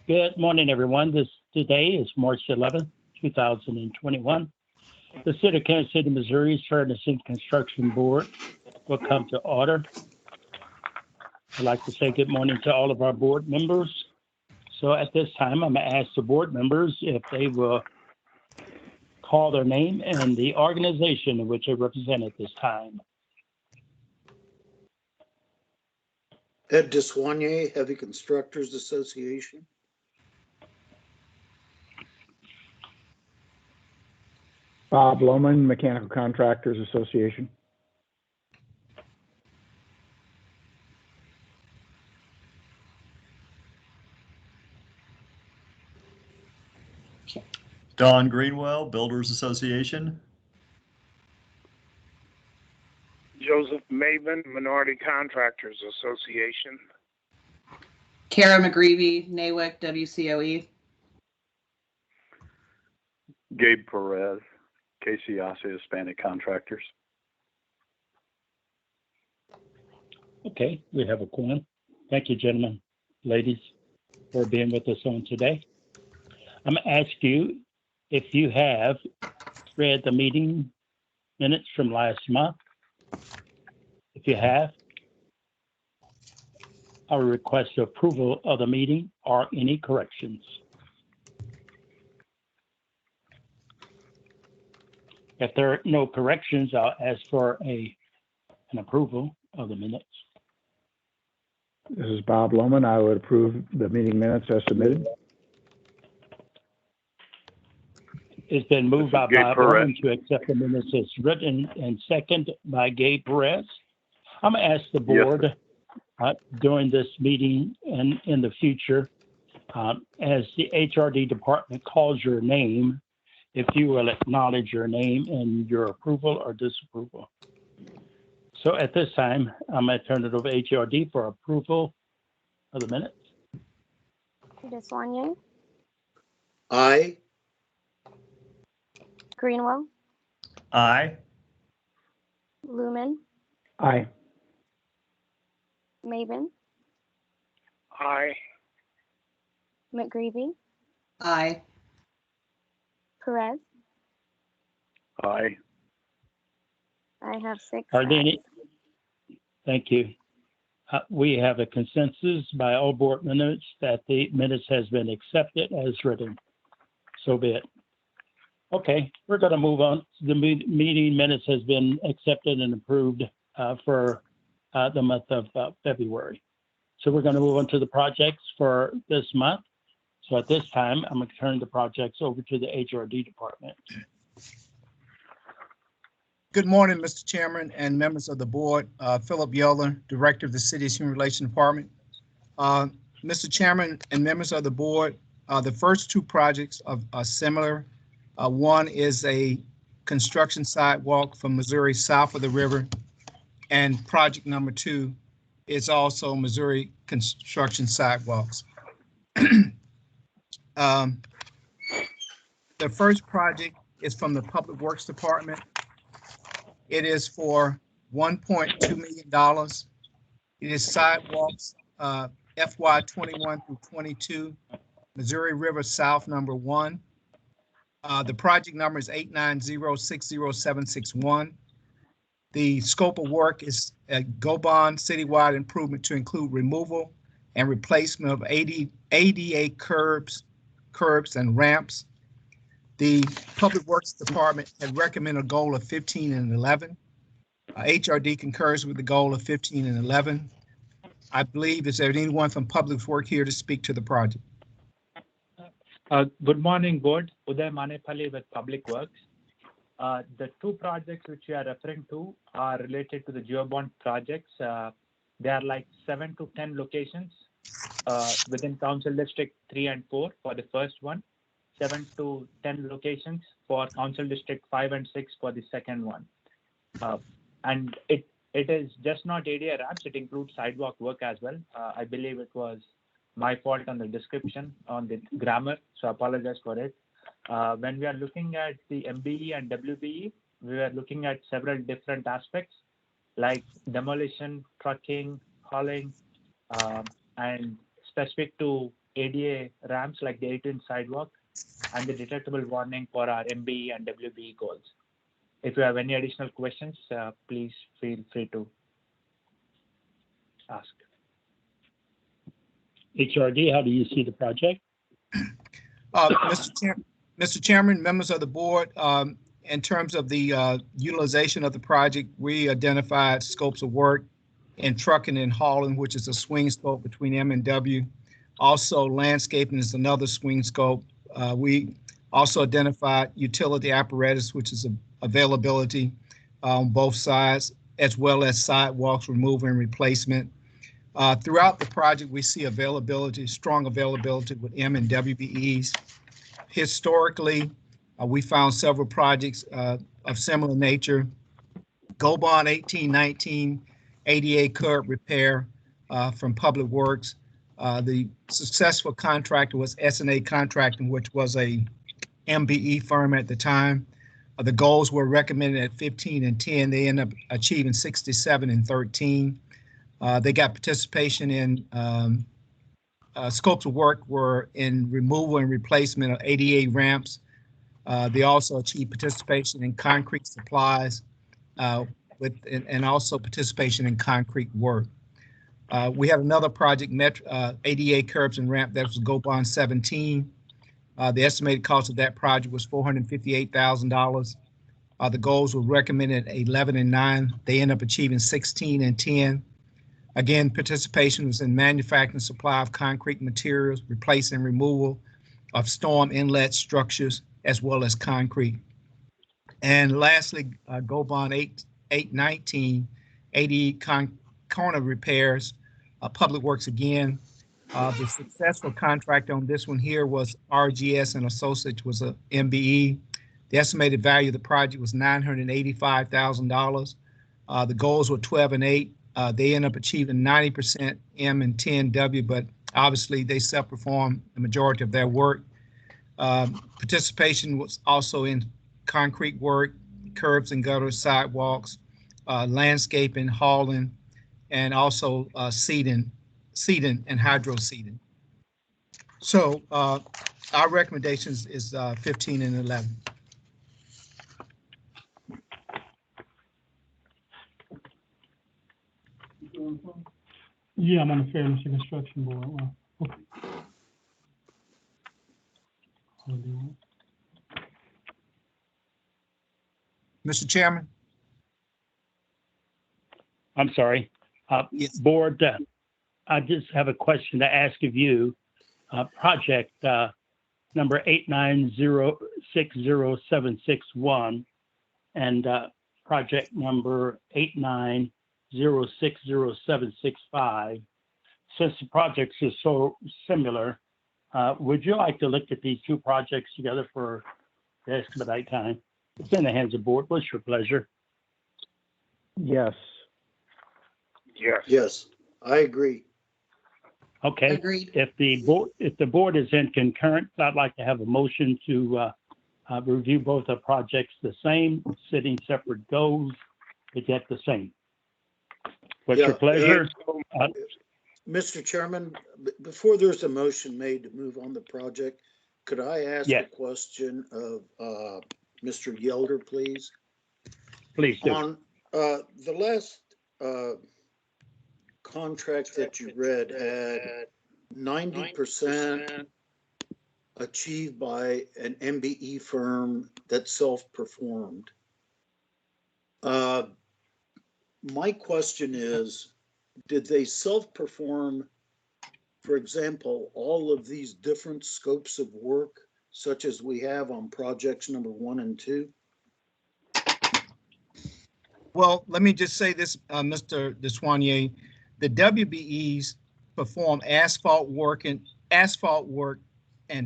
Good morning, everyone. Today is March 11th, 2021. The City of Kansas City, Missouri's Furnace and Construction Board will come to order. I'd like to say good morning to all of our board members. So at this time, I'm going to ask the board members if they will call their name and the organization in which they represent at this time. Ed Deswanier, Heavy Constructors Association. Bob Lohman, Mechanical Contractors Association. Don Greenwell, Builders Association. Joseph Maven, Minority Contractors Association. Kara McGreevy, NAWEC WCOE. Gabe Perez, KCMO Hispanic Contractors. Okay, we have a quorum. Thank you, gentlemen, ladies, for being with us on today. I'm going to ask you if you have read the meeting minutes from last month. If you have, I will request approval of the meeting or any corrections. If there are no corrections, I'll ask for an approval of the minutes. This is Bob Lohman. I would approve the meeting minutes as submitted. It's been moved by Gabe Bob Perez. Lohman to accept the minutes as written and second by Gabe Perez. I'm going to ask the board during this meeting and in the future, as the HRD department calls your name, if you will acknowledge your name and your approval or disapproval. So at this time, I'm going to turn it over to HRD for approval of the minutes. Deswanier, Aye. Greenwell, Aye. Lumen, Aye. Maven, Aye. McGreevy, Aye. Perez. Aye. I have 6 Are there ayes. any? Thank you. We have a consensus by all board members that the minutes has been accepted as written. So be it. Okay, we're going to move on. The meeting minutes has been accepted and approved for the month of February. So we're going to move on to the projects for this month. So at this time, I'm going to turn the projects over to the HRD department. Good morning, Mr. Chairman and members of the board. Philip Yeller, Director of the City's Human Relations Department. Mr. Chairman and members of the board, the first two projects are similar. One is a construction sidewalk from Missouri south of the river, and project number 2 is also Missouri construction sidewalks. The first project is from the Public Works Department. It is for $1.2 million. It is sidewalks FY 21 through 22, Missouri River South number 1. The project number is 890-60761. The scope of work is a GO-BOND citywide improvement to include removal and replacement of ADA curbs and ramps. The Public Works Department had recommended a goal of 15 and 11. HRD concurs with the goal of 15 and 11. I believe, is there anyone from Public Works here to speak to the project? Good morning, board. Uday Manepalli with Public Works. The two projects which we are referring to are related to the GeoBond projects. They are like 7 to 10 locations within Council District 3 and 4 for the first one, 7 to 10 locations for Council District 5 and 6 for the second one. And it is just not ADA ramps, it includes sidewalk work as well. I believe it was my fault on the description on the grammar, so I apologize for it. When we are looking at the MBE and WBE, we are looking at several different aspects like demolition, trucking, hauling, and specific to ADA ramps like the 18 sidewalk and the detectable warning for our MBE and WBE goals. If you have any additional questions, please feel free to ask. HRD, how do you see the project? Mr. Chairman, members of the board, in terms of the utilization of the project, we identified scopes of work in trucking and hauling, which is a swing scope between M and W. Also, landscaping is another swing scope. We also identified utility apparatus, which is availability on both sides, as well as sidewalks removal and replacement. Throughout the project, we see availability, strong availability with M and WBEs. Historically, we found several projects of similar nature. Gobon 1819 ADA curb repair from Public Works. The successful contractor was S&A Contracting, which was a MBE firm at the time. The goals were recommended at 15 and 10. They ended up achieving 67 and 13. They got participation in scopes of work were in removal and replacement of ADA ramps. They also achieved participation in concrete supplies and also participation in concrete work. We had another project, ADA curbs and ramp, that was Gobon 17. The estimated cost of that project was $458,000. The goals were recommended at 11 and 9. They ended up achieving 16 and 10. Again, participation was in manufacturing supply of concrete materials, replacing removal of storm inlet structures, as well as concrete. And lastly, Gobon 819 ADE corner repairs, Public Works again. The successful contract on this one here was RGS and Associates, was a MBE. The estimated value of the project was $985,000. The goals were 12 and 8. They end up achieving 90% M and 10 W, but obviously they self-perform the majority of their work. Participation was also in concrete work, curbs and gutters, sidewalks, landscaping, hauling, and also seeding and hydro seeding. So our recommendations is 15 and 11. Yeah, I'm on the Fairness and Construction Board. Okay. Mr. Chairman? I'm sorry. Yes. Board, I just have a question to ask of you. Project number 890-60761 and project number 890-60765. Since the projects are so similar, would you like to look at these two projects together for the expedite time? It's in the hands of the board. What's your pleasure? Yes. Yes. Yes, I agree. Okay. Agreed. If the board is in concurrence, I'd like to have a motion to review both the projects the same, setting separate goals, but yet the same. What's your pleasure? Mr. Chairman, before there's a motion made to move on the project, could I ask a question of Mr. Yelder, please? Please do. On the last contract that you read had 90% achieved by an MBE firm that self-performed. My question is, did they self-perform, for example, all of these different scopes of work, such as we have on projects number 1 and 2? Well, let me just say this, Mr. Deswanier, the WBEs perform asphalt work and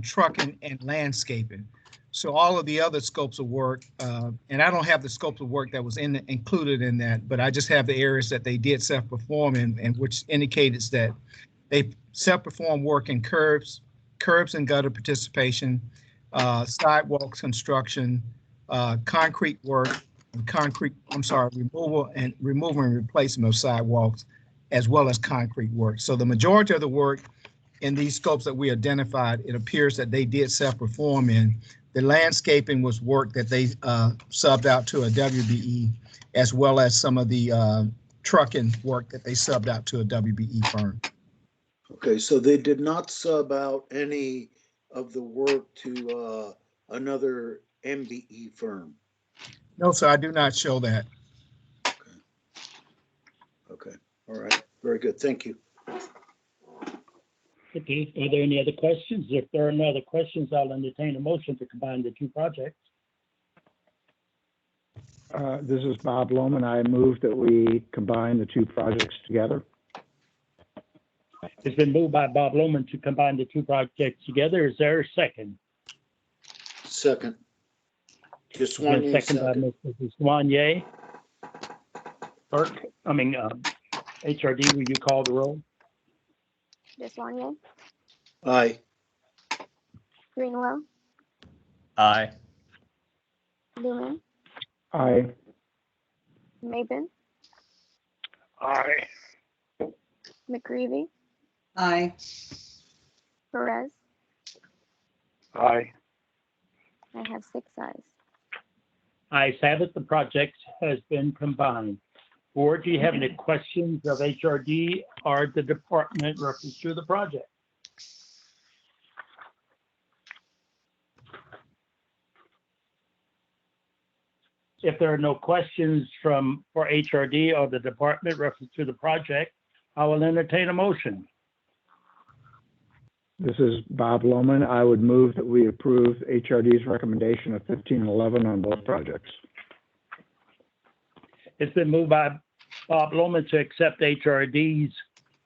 trucking and landscaping. So all of the other scopes of work, and I don't have the scopes of work that was included in that, but I just have the areas that they did self-perform and which indicates that they self-perform work in curbs and gutter participation, sidewalks construction, concrete work, removal and replacement of sidewalks, as well as concrete work. So the majority of the work in these scopes that we identified, it appears that they did self-perform in. The landscaping was work that they subbed out to a WBE, as well as some of the trucking work that they subbed out to a WBE firm. Okay, so they did not sub out any of the work to another MBE firm. No, sir, I do not show that. Okay, all right, very good, thank you. Okay, are there any other questions? If there are no other questions, I'll entertain a motion to combine the two projects. This is Bob Lohman. I move that we combine the two projects together. It's been moved by Bob Lohman to combine the two projects together. Is there a second? Second. It's been Deswanier, seconded by second. Mr. Deswanier. Clerk, HRD, will you call the roll? Deswanier, Aye. Greenwell, Aye. Lumen, Aye. Maben, Aye. McGreevy, Aye. Perez. Aye. I have 6 ayes. Ayes have it. The project has been combined. Board, do you have any questions of HRD or the department reference to the project? If there are no questions for HRD or the department reference to the project, I will entertain a motion. This is Bob Lohman. I would move that we approve HRD's recommendation of 1511 on both projects. It's been moved by Bob Lohman to accept HRD's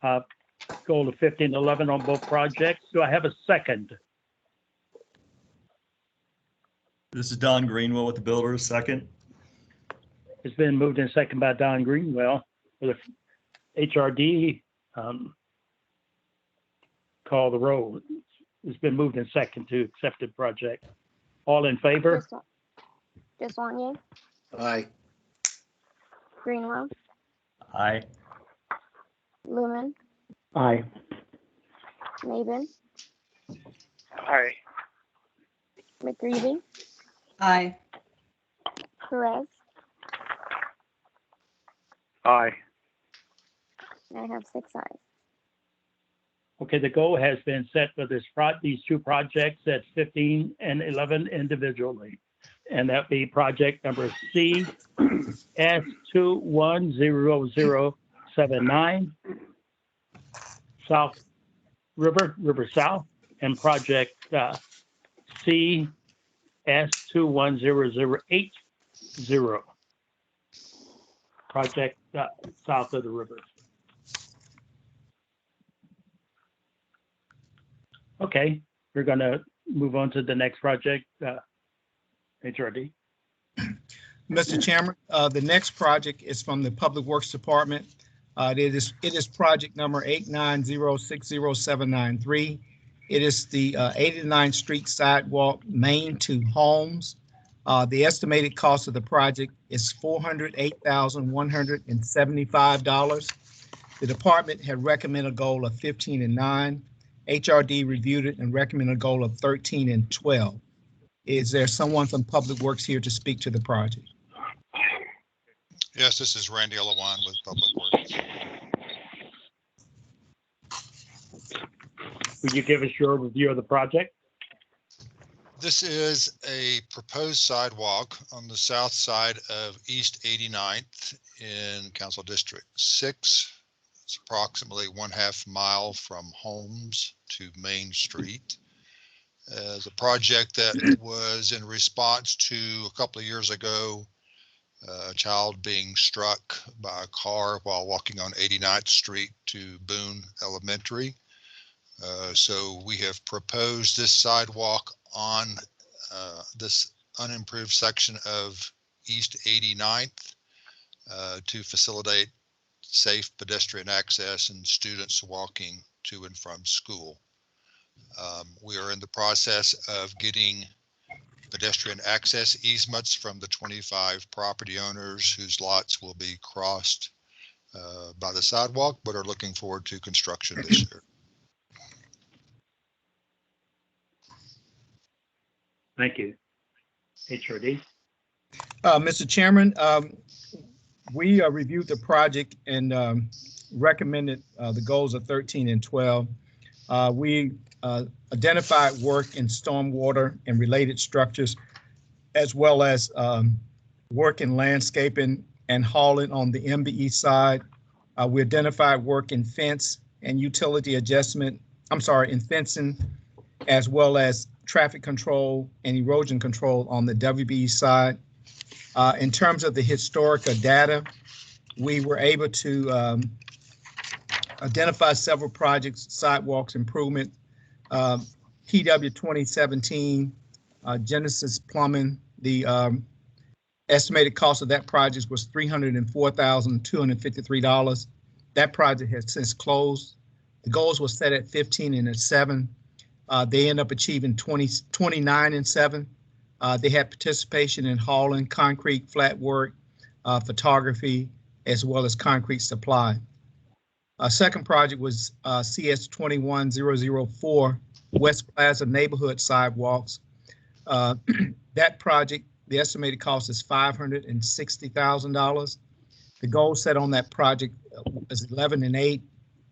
goal of 1511 on both projects. Do I have a second? This is Don Greenwell with the Builders, second. It's been moved and seconded by Don Greenwell. With HRD, call the roll. It's been moved and seconded to accept the project. All in favor? Deswanier, Aye. Greenwell, Aye. Lumen, Aye. Maben, Aye. McGreevy, Aye. Perez. Aye. I have 6 ayes. Okay, the goal has been set for these two projects at 15 and 11 individually. And that be project number C S210079, South River South, and project C S210080, project south of the river. Okay, we're gonna move on to the next project, HRD. Mr. Chairman, the next project is from the Public Works Department. It is project number 890607993. It is the 89th Street sidewalk main to homes. The estimated cost of the project is $408,175. The department had recommended a goal of 15 and 9. HRD reviewed it and recommended a goal of 13 and 12. Is there someone from Public Works here to speak to the project? Yes, this is Randy Elawan with Public Works. Would you give us your review of the project? This is a proposed sidewalk on the south side of East 89th in Council District 6. It's approximately 1/2 mile from Holmes to Main Street. As a project that was in response to a couple of years ago, a child being struck by a car while walking on 89th Street to Boone Elementary. So we have proposed this sidewalk on this unimproved section of East 89th to facilitate safe pedestrian access and students walking to and from school. We are in the process of getting pedestrian access easements from the 25 property owners whose lots will be crossed by the sidewalk, but are looking forward to construction this year. Thank you. HRD? Mr. Chairman, we reviewed the project and recommended the goals of 13 and 12. We identified work in stormwater and related structures, as well as work in landscaping and hauling on the MBE side. We identified work in fence and utility adjustment, in fencing, as well as traffic control and erosion control on the WBE side. In terms of the historical data, we were able to identify several projects, sidewalks improvement, PW 2017, Genesis Plumbing. The estimated cost of that project was $304,253. That project has since closed. The goals were set at 15 and 7. They end up achieving 29 and 7. They had participation in hauling, concrete, flat work, photography, as well as concrete supply. Second project was CS 21004 West Plaza neighborhood sidewalks. That project, the estimated cost is $560,000. The goal set on that project is 11 and 8.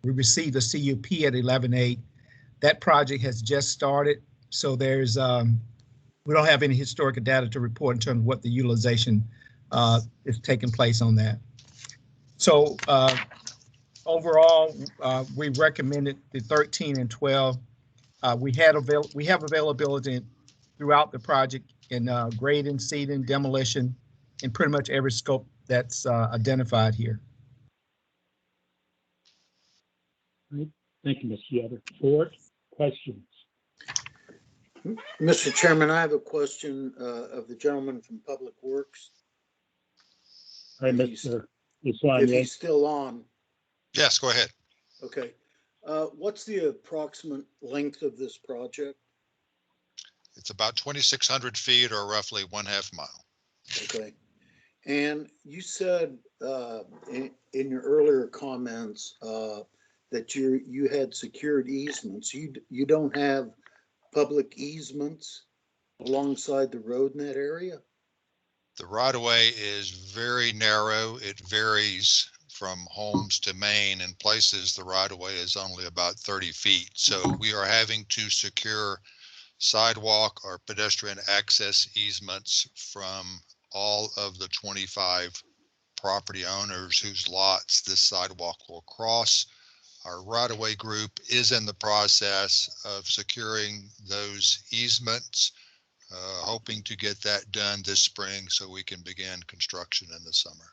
We received a CUP at 11.8. That project has just started, so there's we don't have any historical data to report in terms of what the utilization is taking place on that. So overall, we recommended the 13 and 12. We have availability throughout the project in grading, seeding, demolition, and pretty much every scope that's identified here. Thank you, Mr. Yoder. Ford, questions? Mr. Chairman, I have a question of the gentleman from Public Works. Hi, If Mr. If Desoignier. he's still on. Yes, go ahead. Okay. What's the approximate length of this project? It's about 2,600 feet or roughly 1/2 mile. Okay. And you said in your earlier comments that you had secured easements. You don't have public easements alongside the road in that area? The right-of-way is very narrow. It varies from homes to main. In places, the right-of-way is only about 30 feet. So we are having to secure sidewalk or pedestrian access easements from all of the 25 property owners whose lots this sidewalk will cross. Our right-of-way group is in the process of securing those easements, hoping to get that done this spring so we can begin construction in the summer.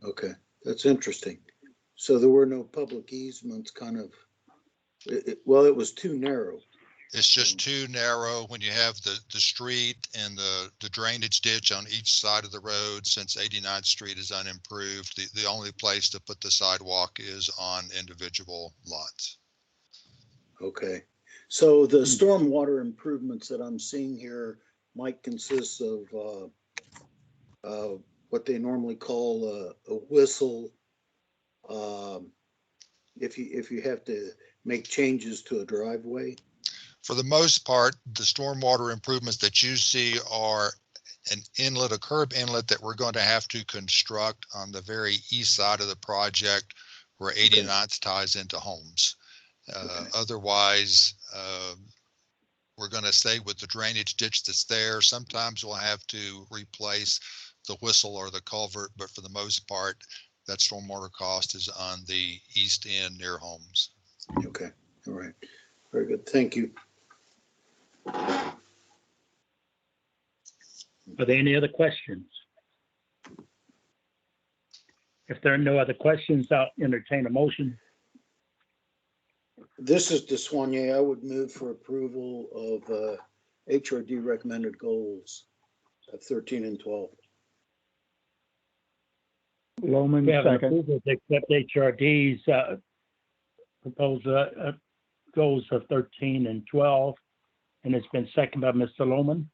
Okay, that's interesting. So there were no public easements well, it was too narrow. It's just too narrow when you have the street and the drainage ditch on each side of the road. Since 89th Street is unimproved, the only place to put the sidewalk is on individual lots. Okay, so the stormwater improvements that I'm seeing here might consist of what they normally call a whistle. If you have to make changes to a driveway. For the most part, the stormwater improvements that you see are an inlet, a curb inlet that we're going to have to construct on the very east side of the project where 89th ties into homes. Otherwise, we're going to stay with the drainage ditch that's there. Sometimes we'll have to replace the whistle or the culvert, but for the most part, that stormwater cost is on the east end near homes. Okay, all right, very good, thank you. Are there any other questions? If there are no other questions, I'll entertain a motion. This is Desoignier. I would move for approval of HRD recommended goals of 13 and 12. Loman, We have an second. approval to accept HRD's proposed goals of 13 and 12, and it's been seconded by Mr. Loman.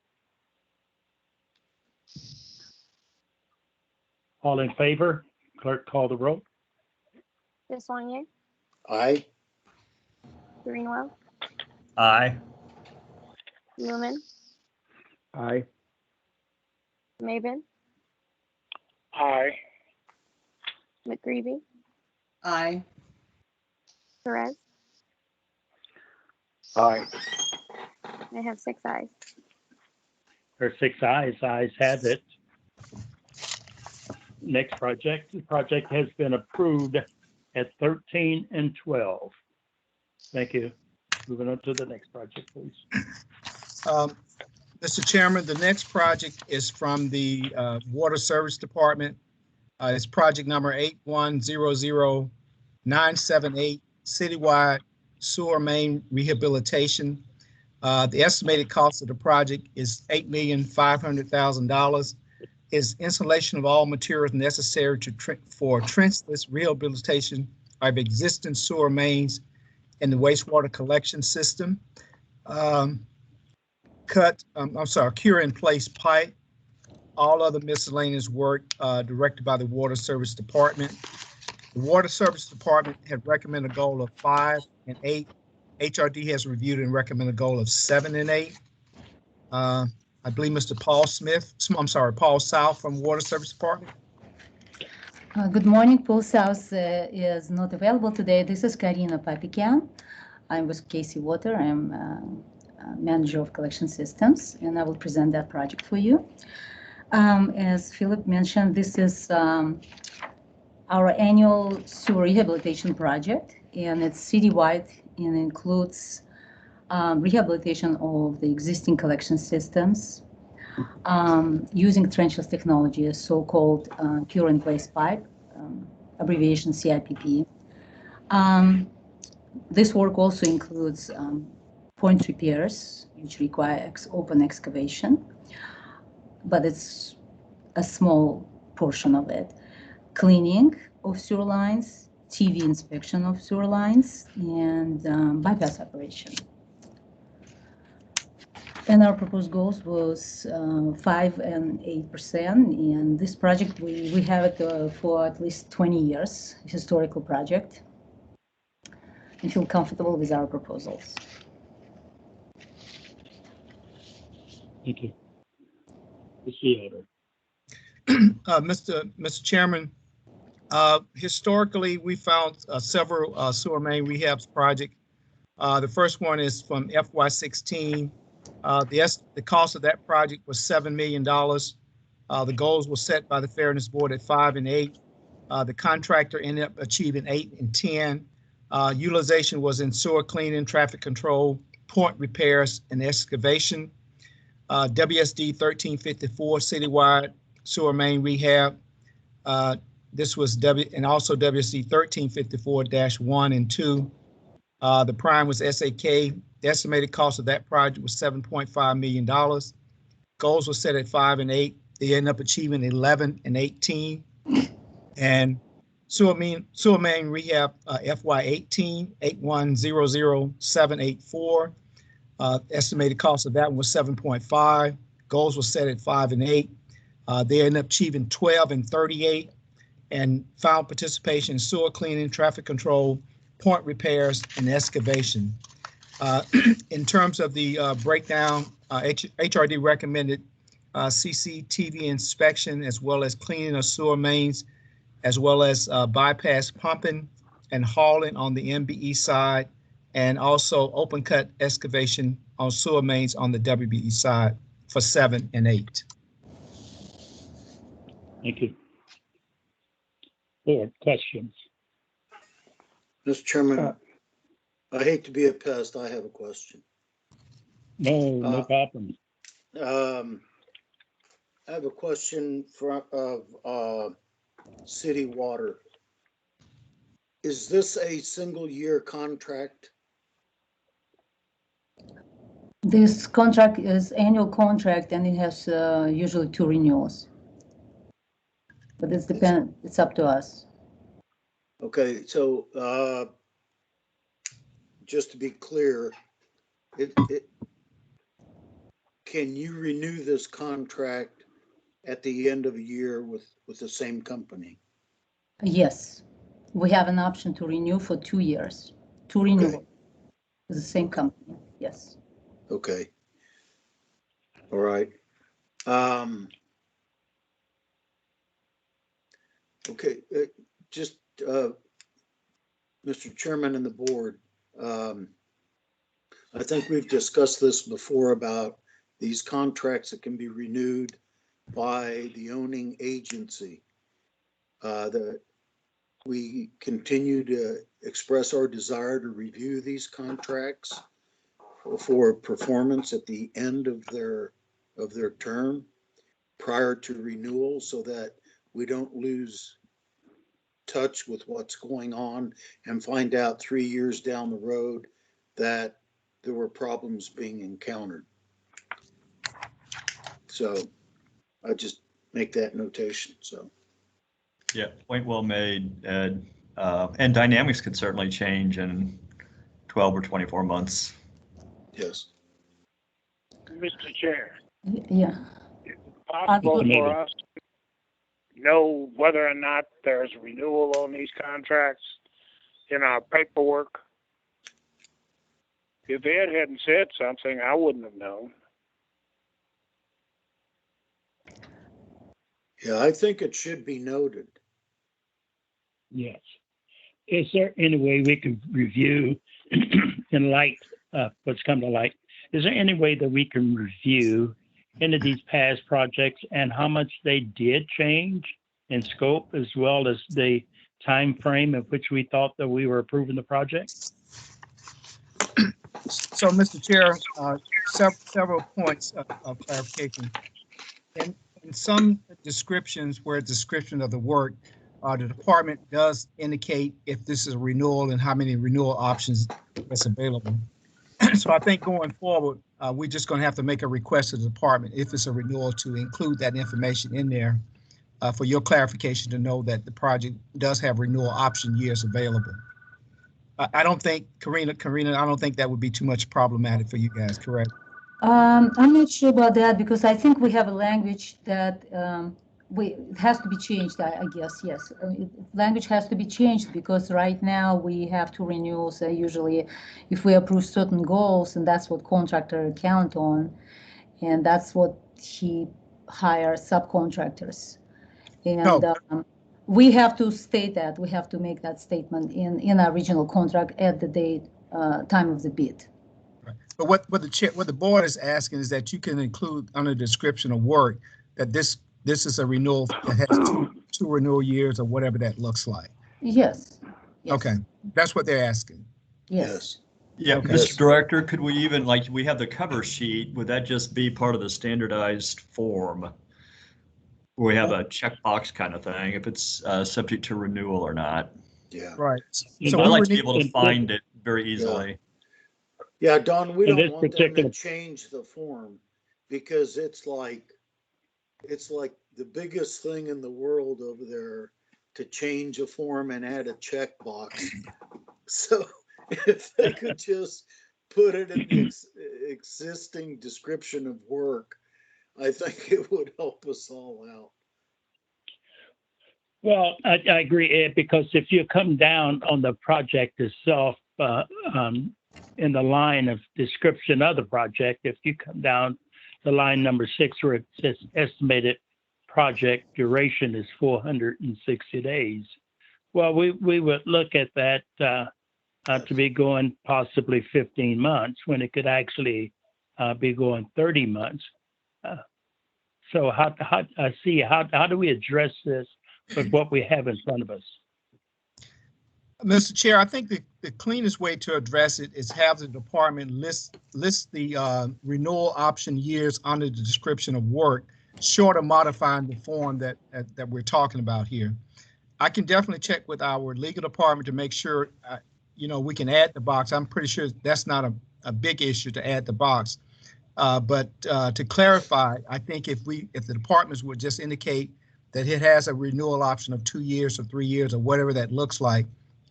All in favor? Clerk, call the roll. Desoignier, Aye. Greenwell, Aye. Lumen, Aye. Mabin, Aye. McGreevy, Aye. Perez. Aye. I have 6 ayes. There are 6 ayes. Ayes have it. Next project. The project has been approved at 13 and 12. Thank you. Moving on to the next project, please. Mr. Chairman, the next project is from the Water Service Department. It's project number 8100978, citywide sewer main rehabilitation. The estimated cost of the project is $8,500,000. Is installation of all materials necessary for trenchless rehabilitation of existing sewer mains in the wastewater collection system. Cure in place pipe, all other miscellaneous work directed by the Water Service Department. The Water Service Department had recommended a goal of 5 and 8. HRD has reviewed and recommended a goal of 7 and 8. I believe Mr. Paul South from Water Service Department. Good morning. Paul South is not available today. This is Karina Papikian. I'm with KC Water. I'm manager of collection systems, and I will present that project for you. As Philip mentioned, this is our annual sewer rehabilitation project, and it's citywide and includes rehabilitation of the existing collection systems using trenchless technology, a so-called cure in place pipe, abbreviation CIPP. This work also includes point repairs, which require open excavation, but it's a small portion of it. Cleaning of sewer lines, TV inspection of sewer lines, and bypass operation. And our proposed goals was 5 and 8%. And this project, we have it for at least 20 years, historical project. I feel comfortable with our proposals. Thank you. Mr. Mr. Chairman, historically, we found several sewer main rehabs project. The first one is from FY16. The cost of that project was $7 million. The goals were set by the Fairness Board at 5 and 8. The contractor ended up achieving 8 and 10. Utilization was in sewer cleaning, traffic control, point repairs, and excavation. WSD 1354 citywide sewer main rehab. This was and also WSD 1354-1 and 2. The prime was SAK. The estimated cost of that project was $7.5 million. Goals were set at 5 and 8. They ended up achieving 11 and 18. And sewer main rehab FY18 8100784. Estimated cost of that one was 7.5. Goals were set at 5 and 8. They ended up achieving 12 and 38, and found participation in sewer cleaning, traffic control, point repairs, and excavation. In terms of the breakdown, HRD recommended CCTV inspection, as well as cleaning of sewer mains, as well as bypass pumping and hauling on the MBE side, and also open cut excavation on sewer mains on the WBE side for 7 and 8. Thank you. Board questions? Mr. Chairman, I hate to be a pest. I have a question. No problem. I have a question of City Water. Is this a single year contract? This contract is annual contract, and it has usually 2 renewals. But it's up to us. Okay, so just to be clear, can you renew this contract at the end of a year with the same company? Yes, we have an option to renew for 2 years. 2 renewals with the same company. Yes. Okay. All right. Okay, just, Mr. Chairman and the board, I think we've discussed this before about these contracts that can be renewed by the owning agency. That we continue to express our desire to review these contracts for performance at the end of their term prior to renewal, so that we don't lose touch with what's going on and find out 3 years down the road that there were problems being encountered. So I just make that notation. So Yeah, point well made, Ed. And dynamics could certainly change in 12 or 24 months. yes. Mr. Chair, Yeah. possible for us to know whether or not there's renewal on these contracts in our paperwork? If Ed hadn't said something, I wouldn't have known. Yeah, I think it should be noted. Yes. Is there any way we can review in light of what's come to light? Is there any way that we can review any of these past projects and how much they did change in scope, as well as the time frame in which we thought that we were approving the project? So, Mr. Chair, several points of clarification. In some descriptions where description of the work, the department does indicate if this is a renewal and how many renewal options that's available. So I think going forward, we're just going to have to make a request to the department if it's a renewal to include that information in there for your clarification to know that the project does have renewal option years available. I don't think, Karina, I don't think that would be too much problematic for you guys, correct? I'm not sure about that because I think we have a language that it has to be changed, I guess, yes. Language has to be changed because right now we have two renewals. Usually if we approve certain goals, and that's what contractor count on, and that's what he hires subcontractors. And we have to state that, we have to make that statement in our original contract at the date, time of the bid. Right. But what the board is asking is that you can include under the description of work that this is a renewal that has two renewal years or whatever that looks like. Yes. Okay, that's what they're asking. Yes. Yeah, Okay. Mr. Director, could we even, like, we have the cover sheet, would that just be part of the standardized form? Where we have a checkbox kind of thing, if it's subject to renewal or not? Yeah. Right. So I'd like to be able to find it very easily. Yeah, Don, we In don't this want them to particular- change the form because it's like the biggest thing in the world over there to change a form and add a checkbox. So if they could just put it in the existing description of work, I think it would help us all out. Well, I agree, Ed, because if you come down on the project itself, in the line of description of the project, if you come down to line number 6 where it says estimated project duration is 460 days. Well, we would look at that to be going possibly 15 months when it could actually be going 30 months. So how do we address this with what we have in front of us? Mr. Chair, I think the cleanest way to address it is have the department list the renewal option years under the description of work, short of modifying the form that we're talking about here. I can definitely check with our legal department to make sure, we can add the box. I'm pretty sure that's not a big issue to add the box. But to clarify, I think if the departments would just indicate that it has a renewal option of 2 years or 3 years or whatever that looks like,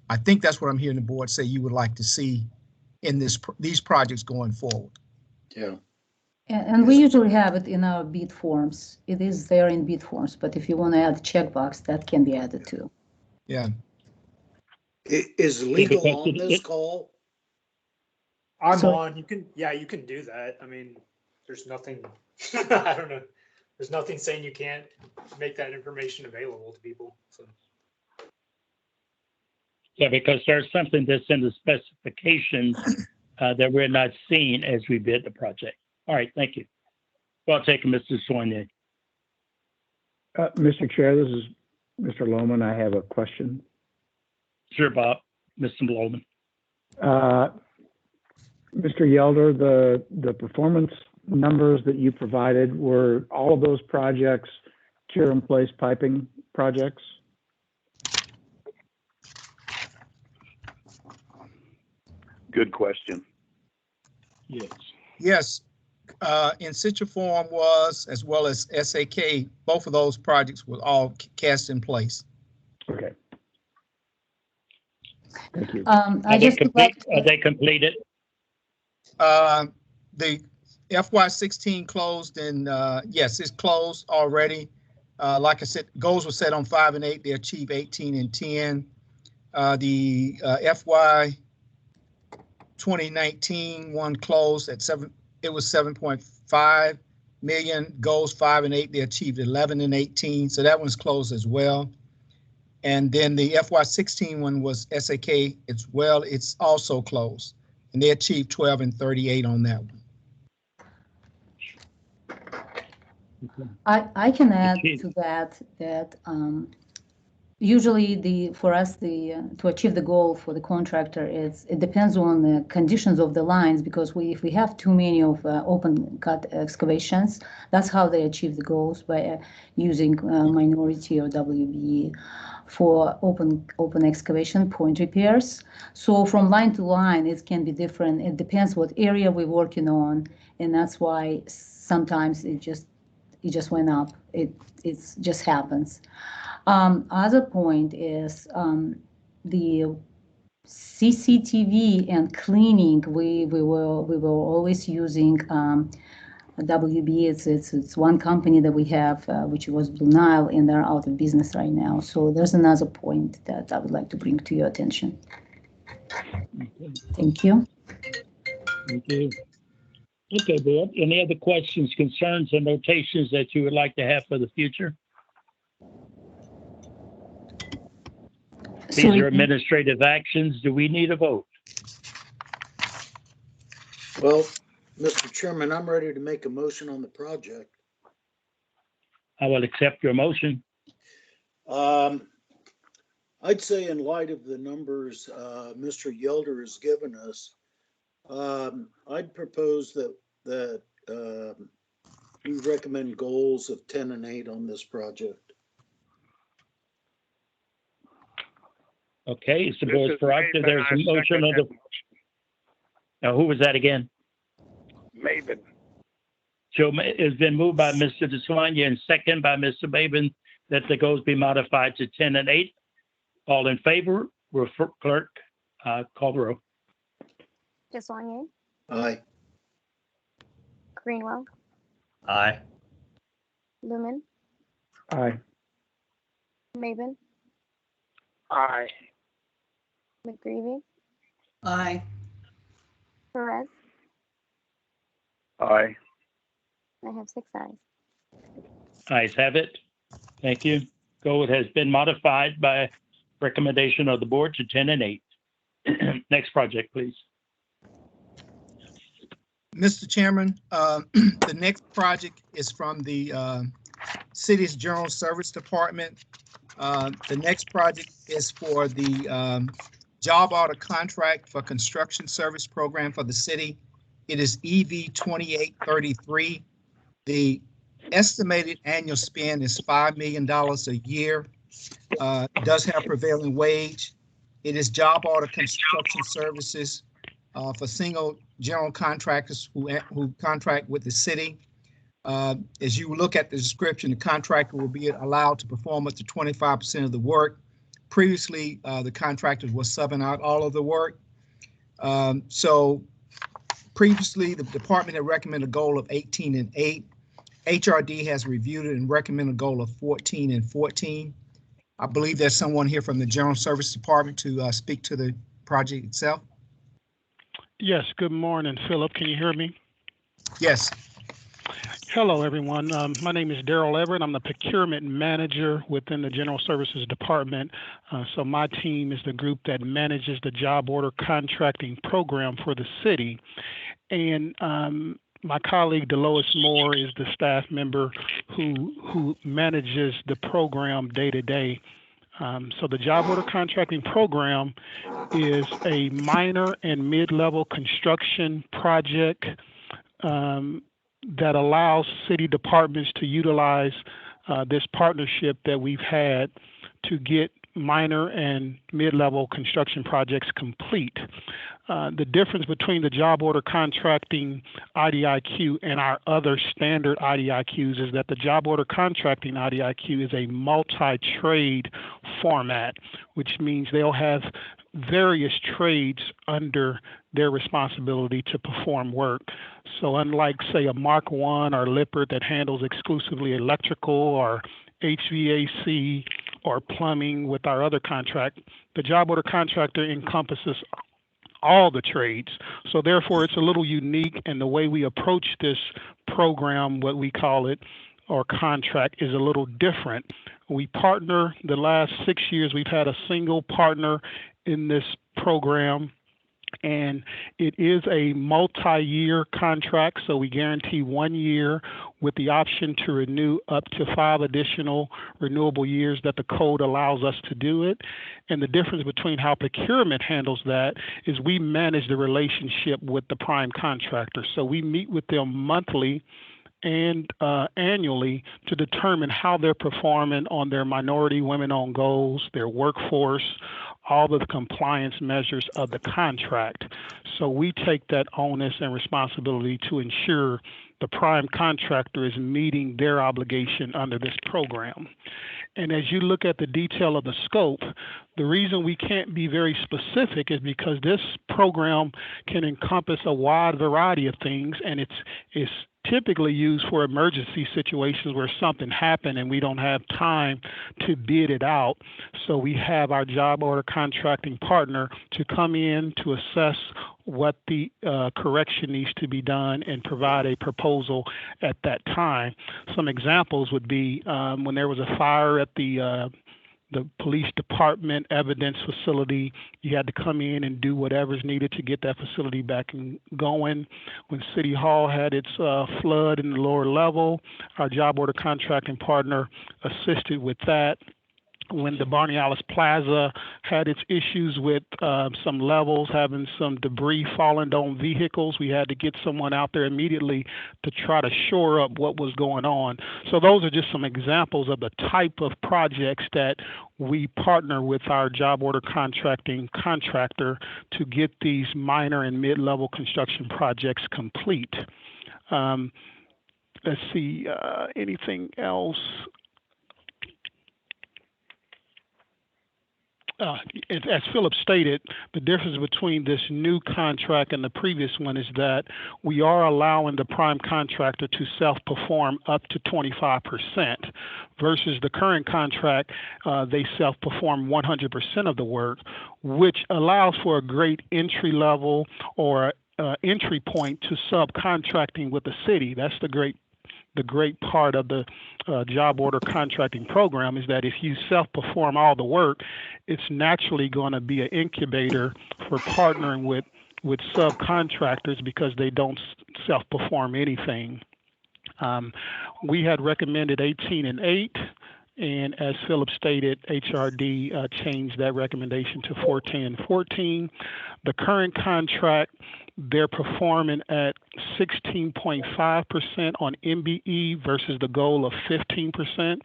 I think that's what I'm hearing the board say you would like to see in these projects going forward. Yeah. And we usually have it in our bid forms. It is there in bid forms, but if you want to add a checkbox, that can be added too. Yeah. Is legal on this call? I'm on. You can do that. I mean, there's nothing. I don't know. there's nothing saying you can't make that information available to people. So. Yeah, because there's something that's in the specifications that we're not seeing as we bid the project. All right, thank you. Well taken, Mr. Soigny. Mr. Chair, this is Mr. Lohman. I have a question. Sure, Bob. Mr. Lohman. Mr. Yelder, the performance numbers that you provided, were all of those projects tier-in-place piping projects? Good question. Yes. Yes, in situ form was, as well as SAK, both of those projects were all cast in place. Okay. Thank you. Are they completed? The FY16 closed and yes, it's closed already. Like I said, goals were set on 5 and 8. They achieved 18 and 10. The FY 2019 one closed at 7. It was 7.5 million. Goals 5 and 8. They achieved 11 and 18. So that one's closed as well. And then the FY16 one was SAK as well. It's also closed, and they achieved 12 and 38 on that one. I can add to that usually for us to achieve the goal for the contractor, it depends on the conditions of the lines, because if we have too many of open cut excavations, that's how they achieve the goals, by using minority or WB for open excavation point repairs. So from line to line, it can be different. It depends what area we're working on, and that's why sometimes it just went up. It just happens. Other point is the CCTV and cleaning. We were always using WB. It's one company that we have, which was Blue Nile, and they're out of business right now. So there's another point that I would like to bring to your attention. Thank you. Thank you. Okay, Bob. Any other questions, concerns, or notations that you would like to have for the future? These are administrative actions. Do we need a vote? Well, Mr. Chairman, I'm ready to make a motion on the project. I will accept your motion. I'd say in light of the numbers Mr. Yelder has given us, I'd propose that we recommend goals of 10 and 8 on this project. Okay, it's the board's prerogative. There's a motion of the. Now, who was that again? Maven. So it's been moved by Mr. DeSoigny and second by Mr. Maven that the goals be modified to 10 and 8. All in favor? Clerk, call the roll. DeSoigny. Aye. Greenwell. Aye. Lumen. Aye. Maven. Aye. McGreevy. Aye. Perez. Aye. I have 6 ayes. Ayes have it. Thank you. Goal has been modified by recommendation of the board to 10 and 8. Next project, please. Mr. Chairman, the next project is from the city's General Service Department. The next project is for the job order contract for construction service program for the city. It is EV 2833. The estimated annual spend is $5 million a year. Does have prevailing wage. It is job order construction services for single general contractors who contract with the city. As you look at the description, the contractor will be allowed to perform up to 25% of the work. Previously, the contractors were subbing out all of the work. So previously, the department had recommended a goal of 18 and 8. HRD has reviewed it and recommended a goal of 14 and 14. I believe there's someone here from the General Service Department to speak to the project itself. Yes, good morning, Philip. Can you hear me? Yes. Hello, everyone. My name is Daryl Everett. I'm the procurement manager within the General Services Department. So my team is the group that manages the job order contracting program for the city. And my colleague Delois Moore is the staff member who manages the program day to day. So the job order contracting program is a minor and mid-level construction project that allows city departments to utilize this partnership that we've had to get minor and mid-level construction projects complete. The difference between the job order contracting IDIQ and our other standard IDIQs is that the job order contracting IDIQ is a multi-trade format, which means they'll have various trades under their responsibility to perform work. So unlike, say, a Mark I or Lippert that handles exclusively electrical or HVAC or plumbing with our other contract, the job order contractor encompasses all the trades. So therefore, it's a little unique, and the way we approach this program, what we call it, or contract, is a little different. We partner, the last 6 years, we've had a single partner in this program, and it is a multi-year contract, so we guarantee 1 year with the option to renew up to 5 additional renewable years that the code allows us to do it. And the difference between how procurement handles that is we manage the relationship with the prime contractor. So we meet with them monthly and annually to determine how they're performing on their minority women-owned goals, their workforce, all the compliance measures of the contract. So we take that onus and responsibility to ensure the prime contractor is meeting their obligation under this program. And as you look at the detail of the scope, the reason we can't be very specific is because this program can encompass a wide variety of things, and it's typically used for emergency situations where something happened and we don't have time to bid it out. So we have our job order contracting partner to come in to assess what the correction needs to be done and provide a proposal at that time. Some examples would be when there was a fire at the police department evidence facility, you had to come in and do whatever's needed to get that facility back and going. When City Hall had its flood in the lower level, our job order contracting partner assisted with that. When the Barney Alice Plaza had its issues with some levels, having some debris falling on vehicles, we had to get someone out there immediately to try to shore up what was going on. So those are just some examples of the type of projects that we partner with our job order contracting contractor to get these minor and mid-level construction projects complete. Let's see, anything else? As Philip stated, the difference between this new contract and the previous one is that we are allowing the prime contractor to self-perform up to 25% versus the current contract, they self-perform 100% of the work, which allows for a great entry level or entry point to subcontracting with the city. That's the great part of the job order contracting program is that if you self-perform all the work, it's naturally going to be an incubator for partnering with subcontractors because they don't self-perform anything. We had recommended 18 and 8, and as Philip stated, HRD changed that recommendation to 14 and 14. The current contract, they're performing at 16.5% on MBE versus the goal of 15%.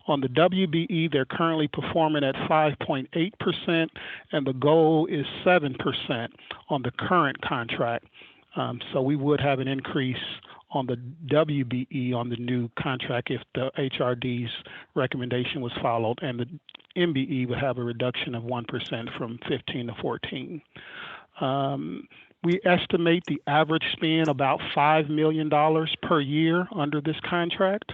On the WBE, they're currently performing at 5.8%, and the goal is 7% on the current contract. So we would have an increase on the WBE on the new contract if the HRD's recommendation was followed, and the MBE would have a reduction of 1% from 15 to 14. We estimate the average spend about $5 million per year under this contract.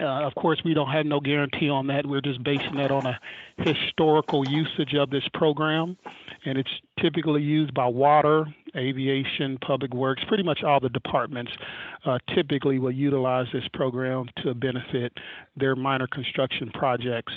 Of course, we don't have no guarantee on that. We're just basing that on a historical usage of this program. And it's typically used by water, aviation, public works, pretty much all the departments typically will utilize this program to benefit their minor construction projects.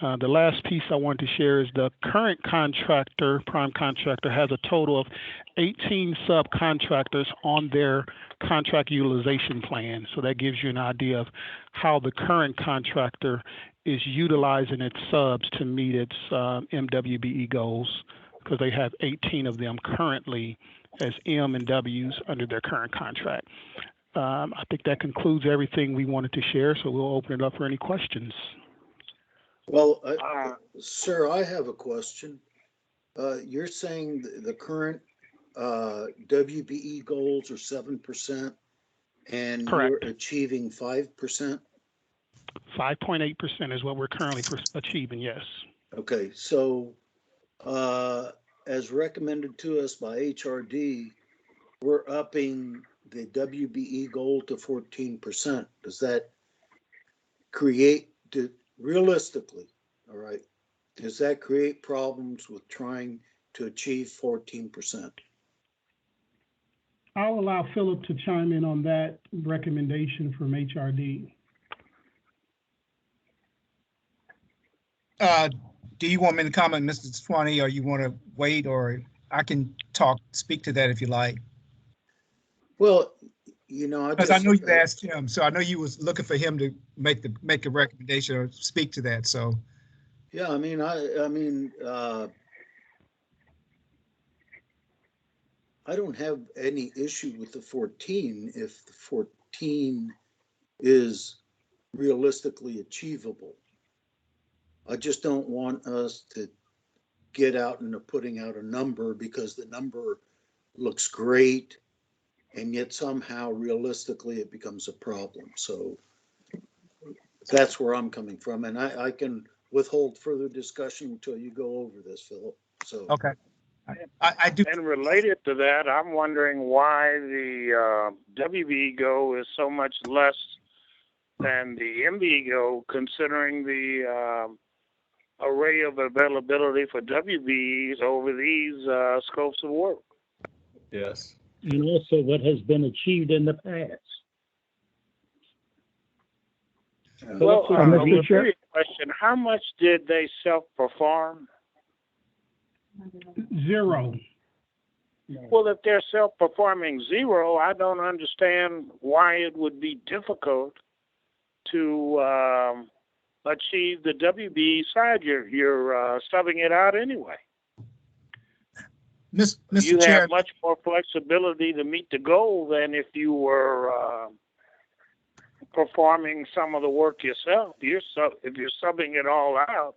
The last piece I wanted to share is the current contractor, prime contractor, has a total of 18 subcontractors on their contract utilization plan. So that gives you an idea of how the current contractor is utilizing its subs to meet its MWBE goals, because they have 18 of them currently as M and Ws under their current contract. I think that concludes everything we wanted to share, so we'll open it up for any questions. Well, sir, I have a question. You're saying the current WBE goals are 7%, and Correct. you're achieving 5%? 5.8% is what we're currently achieving, yes. Okay, so as recommended to us by HRD, we're upping the WBE goal to 14%. Does that create, realistically, all right, does that create problems with trying to achieve 14%? I'll allow Philip to chime in on that recommendation from HRD. Do you want me to comment, Mr. Swanee, or you want to wait, or I can speak to that if you like? Well, you know, because I know you asked him, so I know you was looking for him to make a recommendation or speak to that. So, yeah, I mean, I don't have any issue with the 14 if the 14 is realistically achievable. I just don't want us to get out into putting out a number because the number looks great, and yet somehow realistically it becomes a problem. So that's where I'm coming from, and I can withhold further discussion until you go over this, Philip. So okay, I do. And related to that, I'm wondering why the WB goal is so much less than the MB goal, considering the array of availability for WBs over these scopes of work. Yes. And also what has been achieved in the past. Well, Mr. Chair? question, how much did they self-perform? 0. Well, if they're self-performing 0, I don't understand why it would be difficult to achieve the WB side. You're subbing it out anyway. Mr. You Chair, have much more flexibility to meet the goal than if you were performing some of the work yourself. If you're subbing it all out,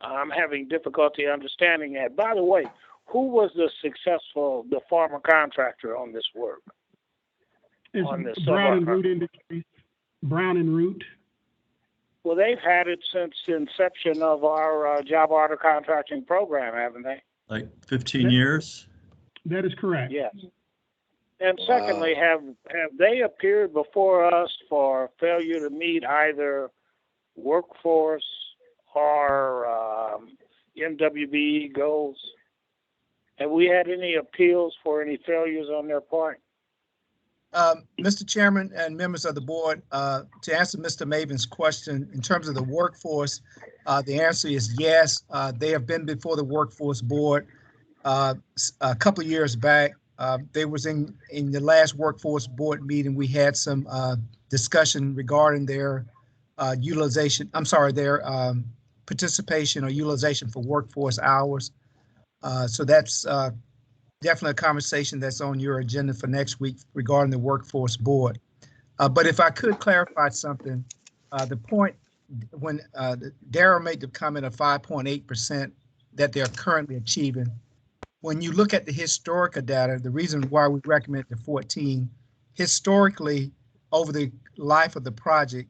I'm having difficulty understanding that. By the way, who was the former contractor on this work? It's on this Brown and Root Industries. Brown and Root. Well, they've had it since the inception of our job order contracting program, haven't they? Like 15 years? That is correct. Yes. And secondly, have they appeared before us for failure to meet either workforce or MWBE goals? Have we had any appeals for any failures on their part? Mr. Chairman and members of the board, to answer Mr. Maven's question, in terms of the workforce, the answer is yes. They have been before the workforce board a couple of years back. They was in the last workforce board meeting. We had some discussion regarding their utilization. I'm sorry, their participation or utilization for workforce hours. So that's definitely a conversation that's on your agenda for next week regarding the workforce board. But if I could clarify something, the point when Darryl made the comment of 5.8% that they're currently achieving, when you look at the historical data, the reason why we recommend the 14, historically, over the life of the project,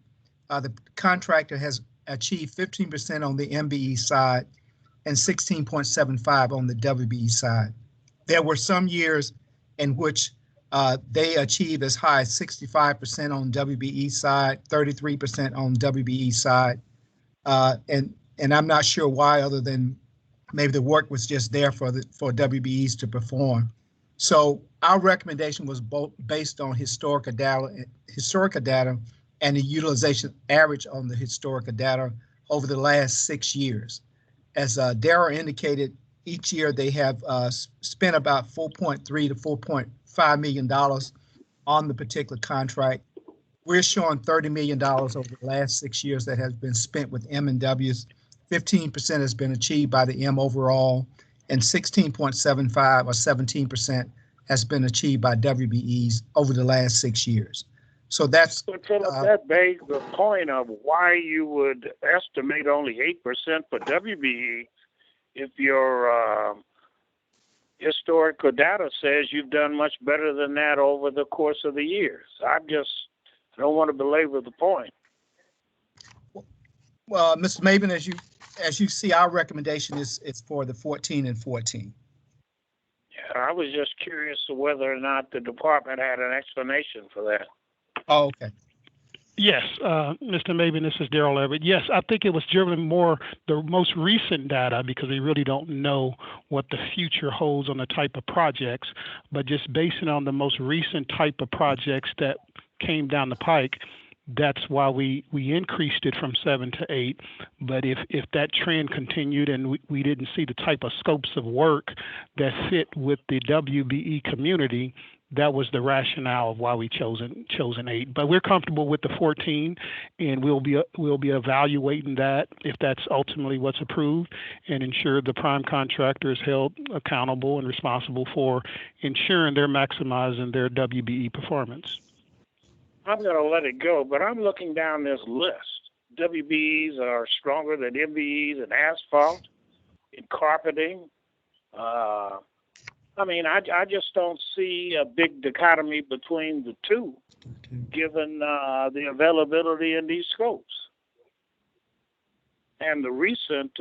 the contractor has achieved 15% on the MBE side and 16.75 on the WBE side. There were some years in which They achieve as high as 65% on WBE side, 33% on WBE side. And I'm not sure why, other than maybe the work was just there for WBEs to perform. So our recommendation was both based on historical data and the utilization average on the historical data over the last 6 years. As Darrell indicated, each year they have spent about $4.3 to $4.5 million on the particular contract. We're showing $30 million over the last 6 years that has been spent with M&Ws. 15% has been achieved by the M overall, and 16.75 or 17% has been achieved by WBEs over the last 6 years. So that's. But Philip, that begs the point of why you would estimate only 8% for WBE if your historical data says you've done much better than that over the course of the years. I don't want to belabor the point. Well, Mr. Maven, as you see, our recommendation is for the 14 and 14. Yeah, I was just curious to whether or not the department had an explanation for that. Oh, okay. Yes, Mr. Maven, this is Darrell Everett. Yes, I think it was driven more the most recent data because we really don't know what the future holds on the type of projects, but just basing on the most recent type of projects that came down the pike, that's why we increased it from 7 to 8. But if that trend continued and we didn't see the type of scopes of work that fit with the WBE community, that was the rationale of why we chosen 8. But we're comfortable with the 14, and we'll be evaluating that if that's ultimately what's approved, and ensure the prime contractor is held accountable and responsible for ensuring they're maximizing their WBE performance. I'm going to let it go, but I'm looking down this list. WBEs are stronger than MBEs in asphalt, in carpeting. I just don't see a big dichotomy between the two, given the availability in these scopes. And the recent,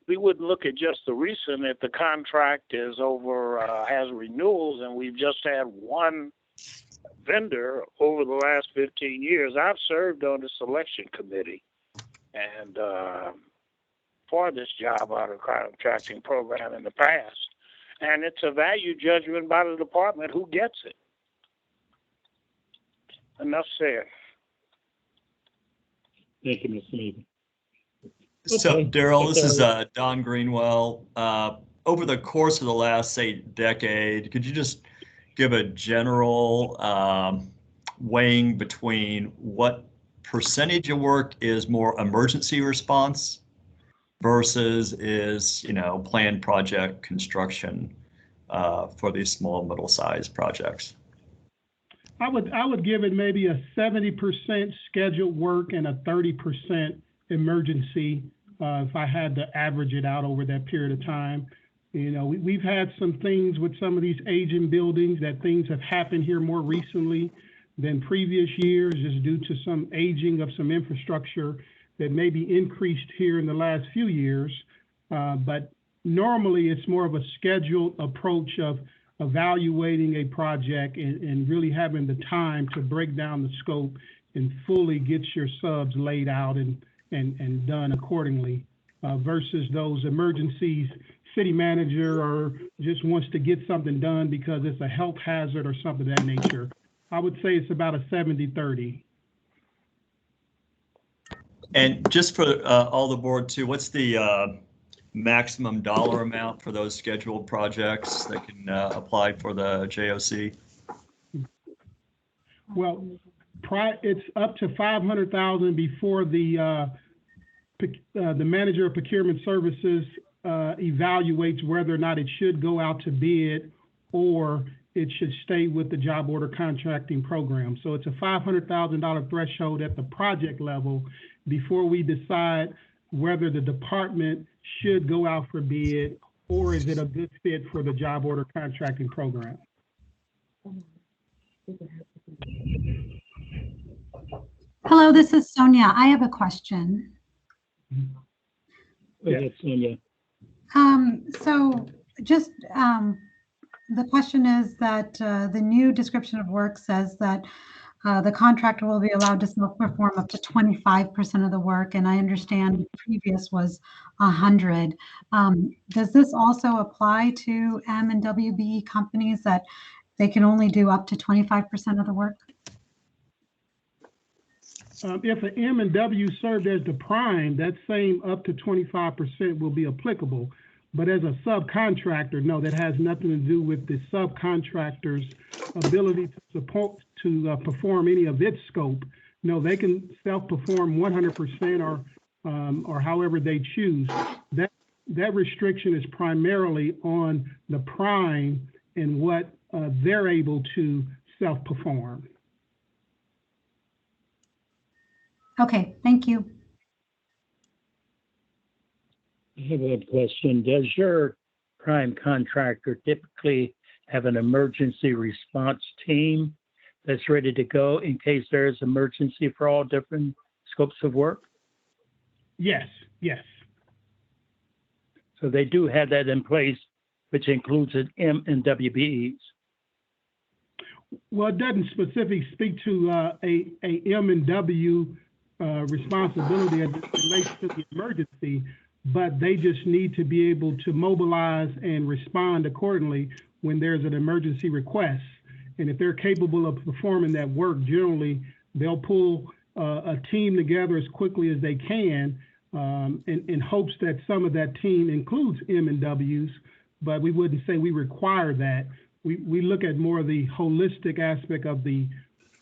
we wouldn't look at just the recent if the contract is over, has renewals, and we've just had one vendor over the last 15 years. I've served on the selection committee and for this job out of contracting program in the past. And it's a value judgment by the department who gets it. Enough said. Thank you, Mr. Maven. So, Okay. Darrell, this is Don Greenwell. Over the course of the last, say, decade, could you just give a general weighing between what percentage of work is more emergency response versus is, planned project construction for these small, middle-sized projects? I would give it maybe a 70% scheduled work and a 30% emergency if I had to average it out over that period of time. We've had some things with some of these aging buildings that things have happened here more recently than previous years just due to some aging of some infrastructure that may be increased here in the last few years. But normally it's more of a scheduled approach of evaluating a project and really having the time to break down the scope and fully get your subs laid out and done accordingly versus those emergencies. City manager or just wants to get something done because it's a health hazard or something of that nature. I would say it's about a 70-30. And just for all the board too, what's the maximum dollar amount for those scheduled projects that can apply for the JOC? Well, it's up to $500,000 before the manager of procurement services evaluates whether or not it should go out to bid or it should stay with the job order contracting program. So it's a $500,000 threshold at the project level before we decide whether the department should go out for bid or is it a good fit for the job order contracting program. Hello, this is Sonia. I have a question. Go ahead, Sonia. So just The question is that the new description of work says that the contractor will be allowed to self-perform up to 25% of the work, and I understand the previous was 100. Does this also apply to M and WBE companies that they can only do up to 25% of the work? If an M and W served as the prime, that same up to 25% will be applicable. But as a subcontractor, no, that has nothing to do with the subcontractor's ability to support to perform any of its scope. No, they can self-perform 100% or however they choose. That restriction is primarily on the prime and what they're able to self-perform. Okay, thank you. I have a question. Does your prime contractor typically have an emergency response team that's ready to go in case there is emergency for all different scopes of work? Yes, yes. So they do have that in place, which includes an M and WBEs. Well, it doesn't specifically speak to a M and W responsibility as it relates to the emergency, but they just need to be able to mobilize and respond accordingly when there's an emergency request. And if they're capable of performing that work, generally they'll pull a team together as quickly as they can in hopes that some of that team includes M and Ws, but we wouldn't say we require that. We look at more of the holistic aspect of the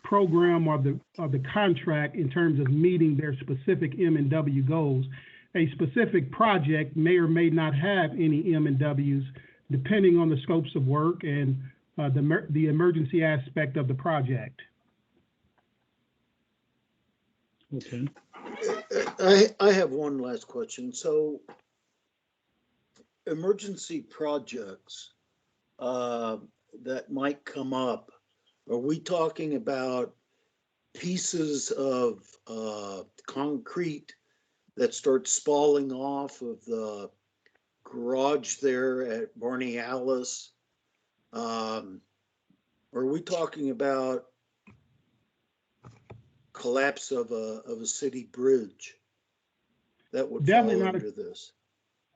program or the contract in terms of meeting their specific M and W goals. A specific project may or may not have any M and Ws, depending on the scopes of work and the emergency aspect of the project. Okay. I have one last question. So emergency projects that might come up, are we talking about pieces of concrete that start spalling off of the garage there at Barney Alice? Are we talking about collapse of a city bridge that would Definitely fall not under this?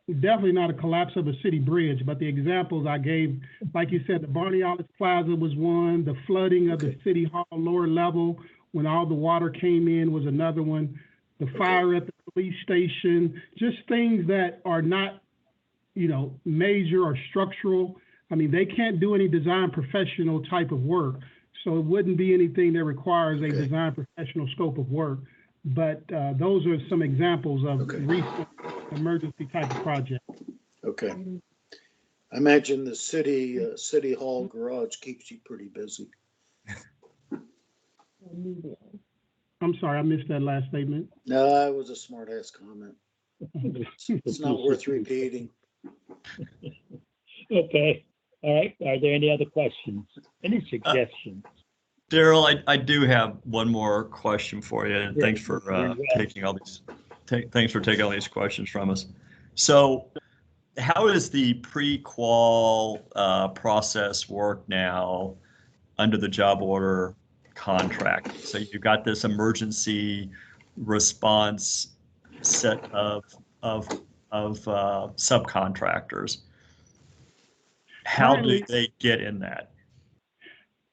Definitely not a collapse of a city bridge, but the examples I gave, like you said, the Barney Alice Plaza was one, the flooding of the city hall lower level when all the water came in was another one, the fire at the police station, just things that are not, major or structural. I mean, they can't do any design professional type of work, so it wouldn't be anything that requires a design professional scope of work. But those are some examples of recent emergency type of projects. Okay. I imagine the city hall garage keeps you pretty busy. I'm sorry, I missed that last statement. No, that was a smart ass comment. It's not worth repeating. Okay. All right. Are there any other questions? Any suggestions? Daryl, I do have one more question for you, and thanks for taking all these. Thanks for taking all these questions from us. So, how does the pre-qual process work now under the job order contract? So you've got this emergency response set of subcontractors. How do they get in that?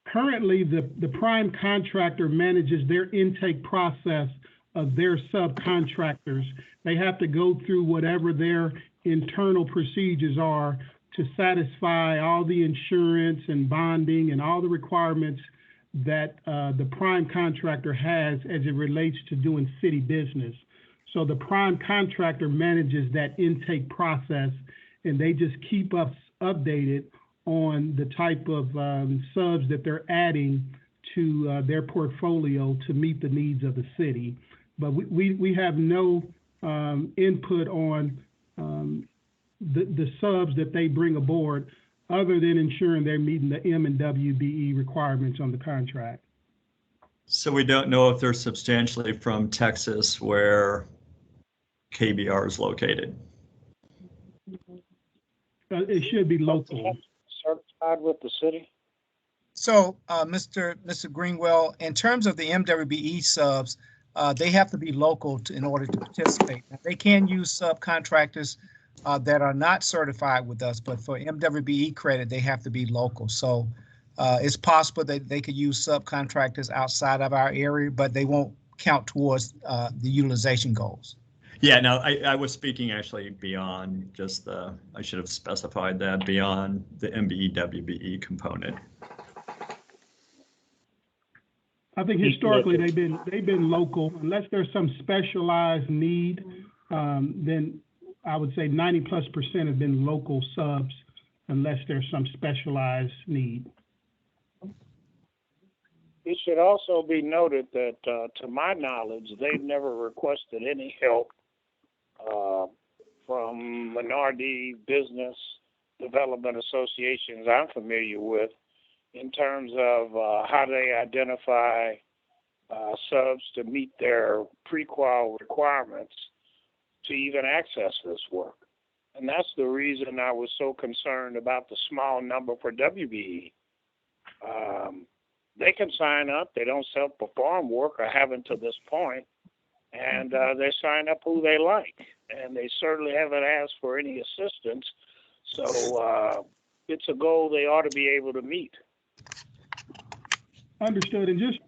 Currently, the prime contractor manages their intake process of their subcontractors. They have to go through whatever their internal procedures are to satisfy all the insurance and bonding and all the requirements that the prime contractor has as it relates to doing city business. So the prime contractor manages that intake process, and they just keep us updated on the type of subs that they're adding to their portfolio to meet the needs of the city. But we have no input on the subs that they bring aboard other than ensuring they're meeting the M and WBE requirements on the contract. So we don't know if they're substantially from Texas where KBR is located. It should be local. With the city? So, Mr. Greenwell, in terms of the MWBE subs, they have to be local in order to participate. Now, they can use subcontractors that are not certified with us, but for MWBE credit, they have to be local. So it's possible that they could use subcontractors outside of our area, but they won't count towards the utilization goals. Yeah, no, I was speaking actually beyond just I should have specified that, beyond the MBE WBE component. I think historically they've been local. Unless there's some specialized need, then I would say 90+% have been local subs, unless there's some specialized need. It should also be noted that, to my knowledge, they've never requested any help from minority business development associations I'm familiar with in terms of how they identify subs to meet their pre-qual requirements to even access this work. And that's the reason I was so concerned about the small number for WBE. They can sign up. They don't self-perform work, or haven't to this point, and they sign up who they like. And they certainly haven't asked for any assistance. So it's a goal they ought to be able to meet. Understood. And just,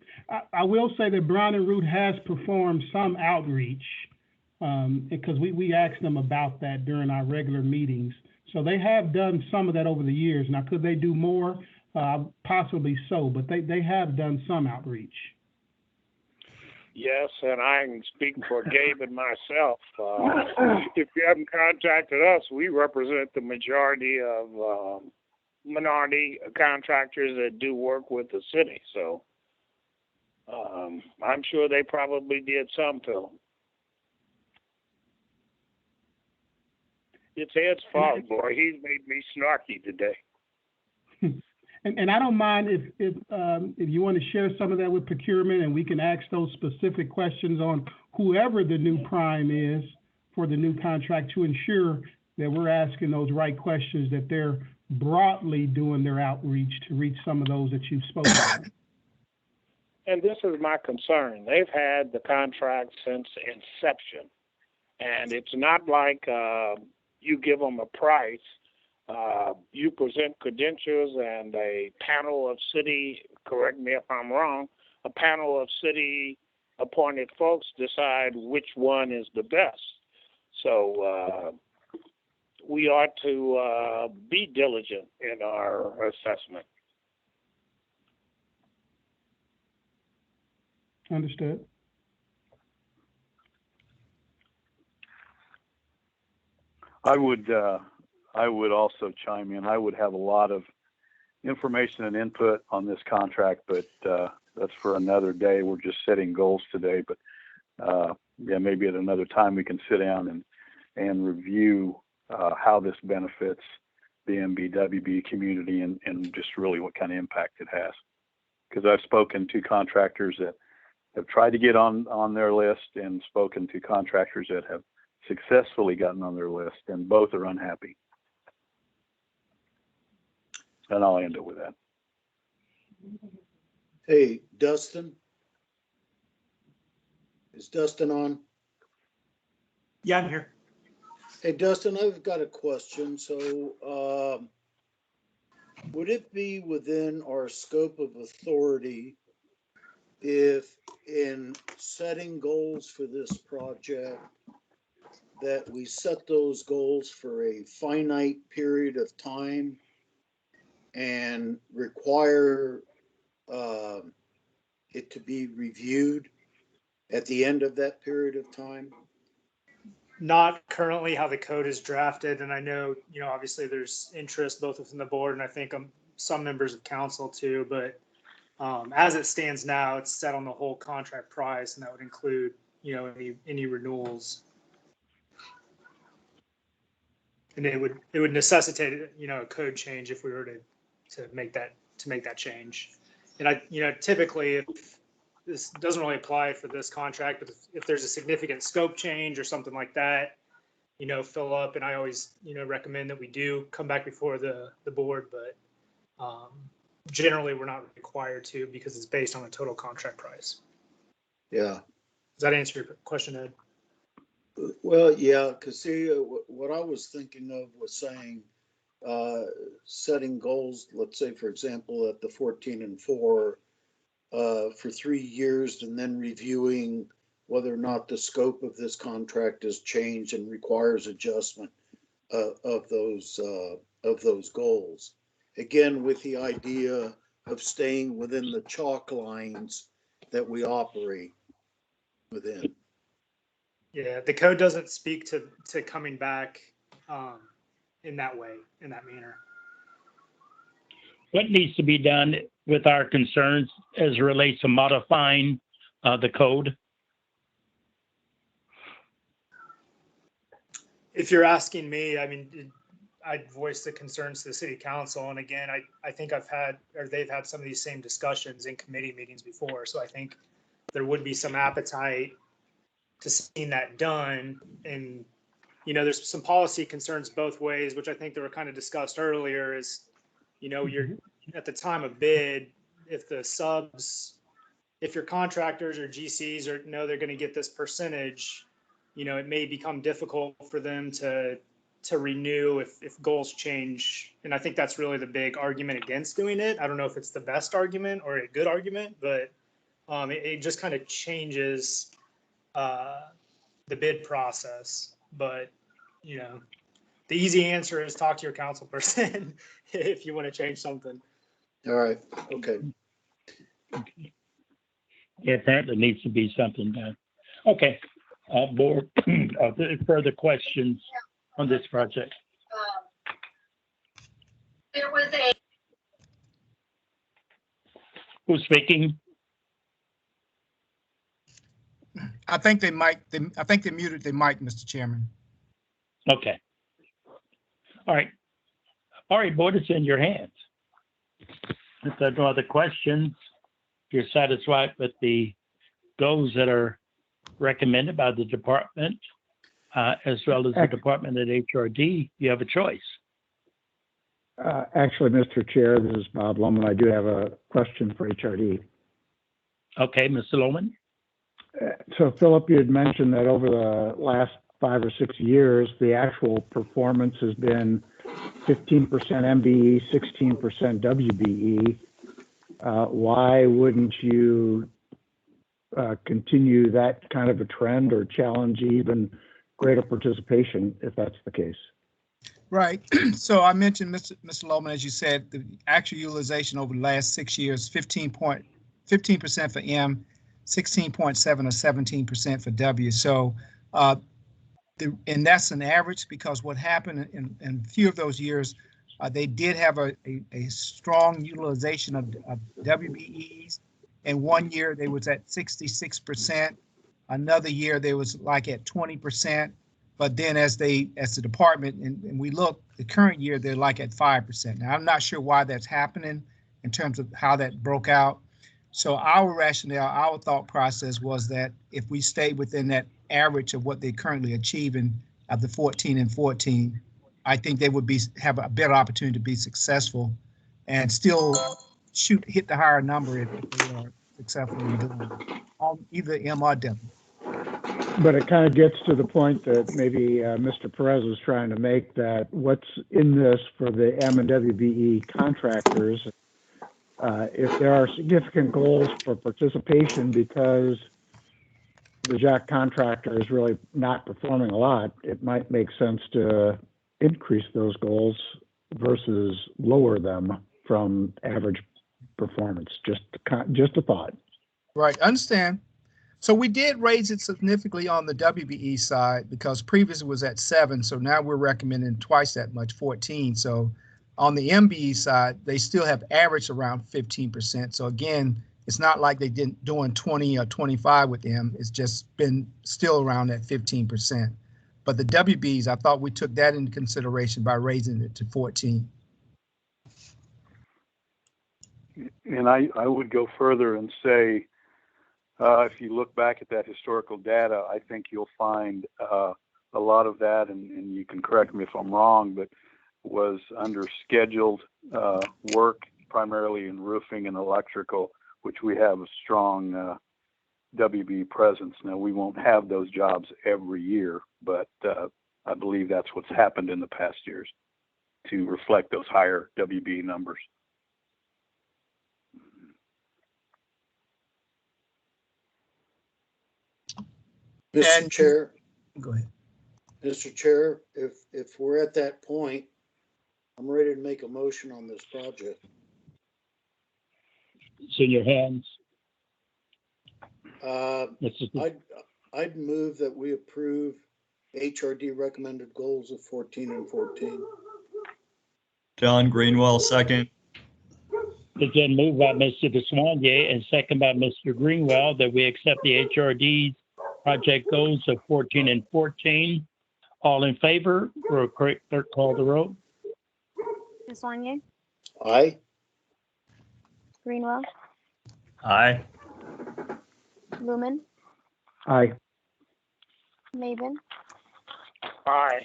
I will say that Brown and Root has performed some outreach, because we asked them about that during our regular meetings. So they have done some of that over the years. Now, could they do more? Possibly so, but they have done some outreach. Yes, and I can speak for Gabe and myself. If you haven't contacted us, we represent the majority of minority contractors that do work with the city. So I'm sure they probably did some too. It's Ed's fault, boy. He's made me snarky today. And I don't mind if you want to share some of that with procurement, and we can ask those specific questions on whoever the new prime is for the new contract to ensure that we're asking those right questions, that they're broadly doing their outreach to reach some of those that you've spoken about. And this is my concern. They've had the contract since inception, and it's not like you give them a price. You present credentials, and a panel of city, correct me if I'm wrong, a panel of city appointed folks decide which one is the best. So we ought to be diligent in our assessment. Understood. I would also chime in. I would have a lot of information and input on this contract, but that's for another day. We're just setting goals today, but yeah, maybe at another time we can sit down and review how this benefits the MBWB community and just really what kind of impact it has. Because I've spoken to contractors that have tried to get on their list, and spoken to contractors that have successfully gotten on their list, and both are unhappy. And I'll end it with that. Hey, Dustin? Is Dustin on? Yeah, I'm here. Hey, Dustin, I've got a question. So would it be within our scope of authority if, in setting goals for this project, that we set those goals for a finite period of time and require it to be reviewed at the end of that period of time? Not currently how the code is drafted, and I know, obviously there's interest both within the board and I think some members of council too, but as it stands now, it's set on the whole contract price, and that would include, any renewals. And it would necessitate, a code change if we were to make that change. And typically, if this doesn't really apply for this contract, but if there's a significant scope change or something like that, fill up. And I always, recommend that we do come back before the board. But Generally, we're not required to because it's based on the total contract price. Yeah. Does that answer your question, Ed? Well, yeah, because see, what I was thinking of was saying, setting goals, let's say, for example, at the 14 and 4 for 3 years, and then reviewing whether or not the scope of this contract has changed and requires adjustment of those goals. Again, with the idea of staying within the chalk lines that we operate within. Yeah, the code doesn't speak to coming back in that way, in that manner. What needs to be done with our concerns as it relates to modifying the code? If you're asking me, I mean, I'd voice the concerns to the city council. And again, I think they've had some of these same discussions in committee meetings before. So I think there would be some appetite to seeing that done. And, there's some policy concerns both ways, which I think that were kind of discussed earlier is, you're at the time of bid, if your contractors or GCs know they're going to get this percentage, it may become difficult for them to renew if goals change. And I think that's really the big argument against doing it. I don't know if it's the best argument or a good argument, but it just kind of changes the bid process. But, the easy answer is talk to your council person if you want to change something. All right. Okay. Yeah, apparently needs to be something done. Okay. Board, further questions on this project? There was a. Who's speaking? I think they muted their mic, Mr. Chairman. Okay. All right. All right, board, it's in your hands. If there are no other questions, if you're satisfied with the goals that are recommended by the department, as well as the department at HRD, you have a choice. Actually, Mr. Chair, this is Bob Lohman. I do have a question for HRD. Okay, Mr. Lohman. So, Philip, you had mentioned that over the last 5 or 6 years, the actual performance has been 15% MBE, 16% WBE. Why wouldn't you continue that kind of a trend or challenge even greater participation if that's the case? Right. So I mentioned, Mr. Lohman, as you said, the actual utilization over the last 6 years, 15% for M, 16.7 or 17% for W. So, and that's an average, because what happened in a few of those years, they did have a strong utilization of WBEs. And 1 year they was at 66%. Another year they was like at 20%. But then as the department, and we look, the current year, they're like at 5%. Now, I'm not sure why that's happening in terms of how that broke out. So our rationale, our thought process was that if we stayed within that average of what they're currently achieving of the 14 and 14, I think they would have a better opportunity to be successful and still hit the higher number if they are successful in doing either M or W. But it kind of gets to the point that maybe Mr. Perez was trying to make, that what's in this for the M and WBE contractors, if there are significant goals for participation because the JAC contractor is really not performing a lot, it might make sense to increase those goals versus lower them from average performance. Just a thought. Right, understand. So we did raise it significantly on the WBE side, because previously it was at 7. So now we're recommending twice that much, 14. So on the MBE side, they still have averaged around 15%. So again, it's not like they didn't doing 20 or 25 with them. It's just been still around that 15%. But the WBs, I thought we took that into consideration by raising it to 14. And I would go further and say, if you look back at that historical data, I think you'll find a lot of that, and you can correct me if I'm wrong, but was under scheduled work, primarily in roofing and electrical, which we have a strong WB presence. Now, we won't have those jobs every year, but I believe that's what's happened in the past years to reflect those higher WB numbers. Mr. Chair, Go ahead. Mr. Chair, if we're at that point, I'm ready to make a motion on this project. It's in your hands. I'd move that we approve HRD recommended goals of 14 and 14. Don Greenwell, second. It's been moved by Mr. DeSwanier and second by Mr. Greenwell that we accept the HRD's project goals of 14 and 14. All in favor? Will clerk call the roll? DeSwanier, Aye. Greenwell, Aye. Lumen, Aye. Maven, Aye.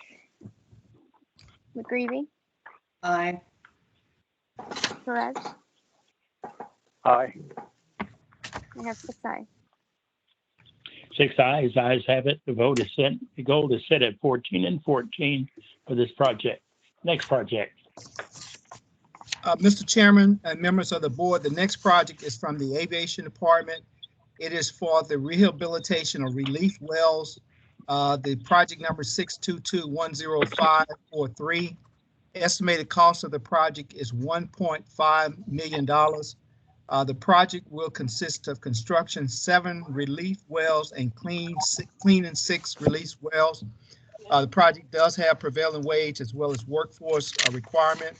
McGreevy, Aye. Perez. Aye. I have 6 ayes. 6 ayes, ayes have it. The vote is set. The goal is set at 14 and 14 for this project. Next project. Mr. Chairman and members of the board, the next project is from the Aviation Department. It is for the rehabilitation of relief wells. The project number 622-10543. Estimated cost of the project is $1.5 million. The project will consist of construction 7 relief wells and cleaning 6 release wells. The project does have prevailing wage as well as workforce requirement.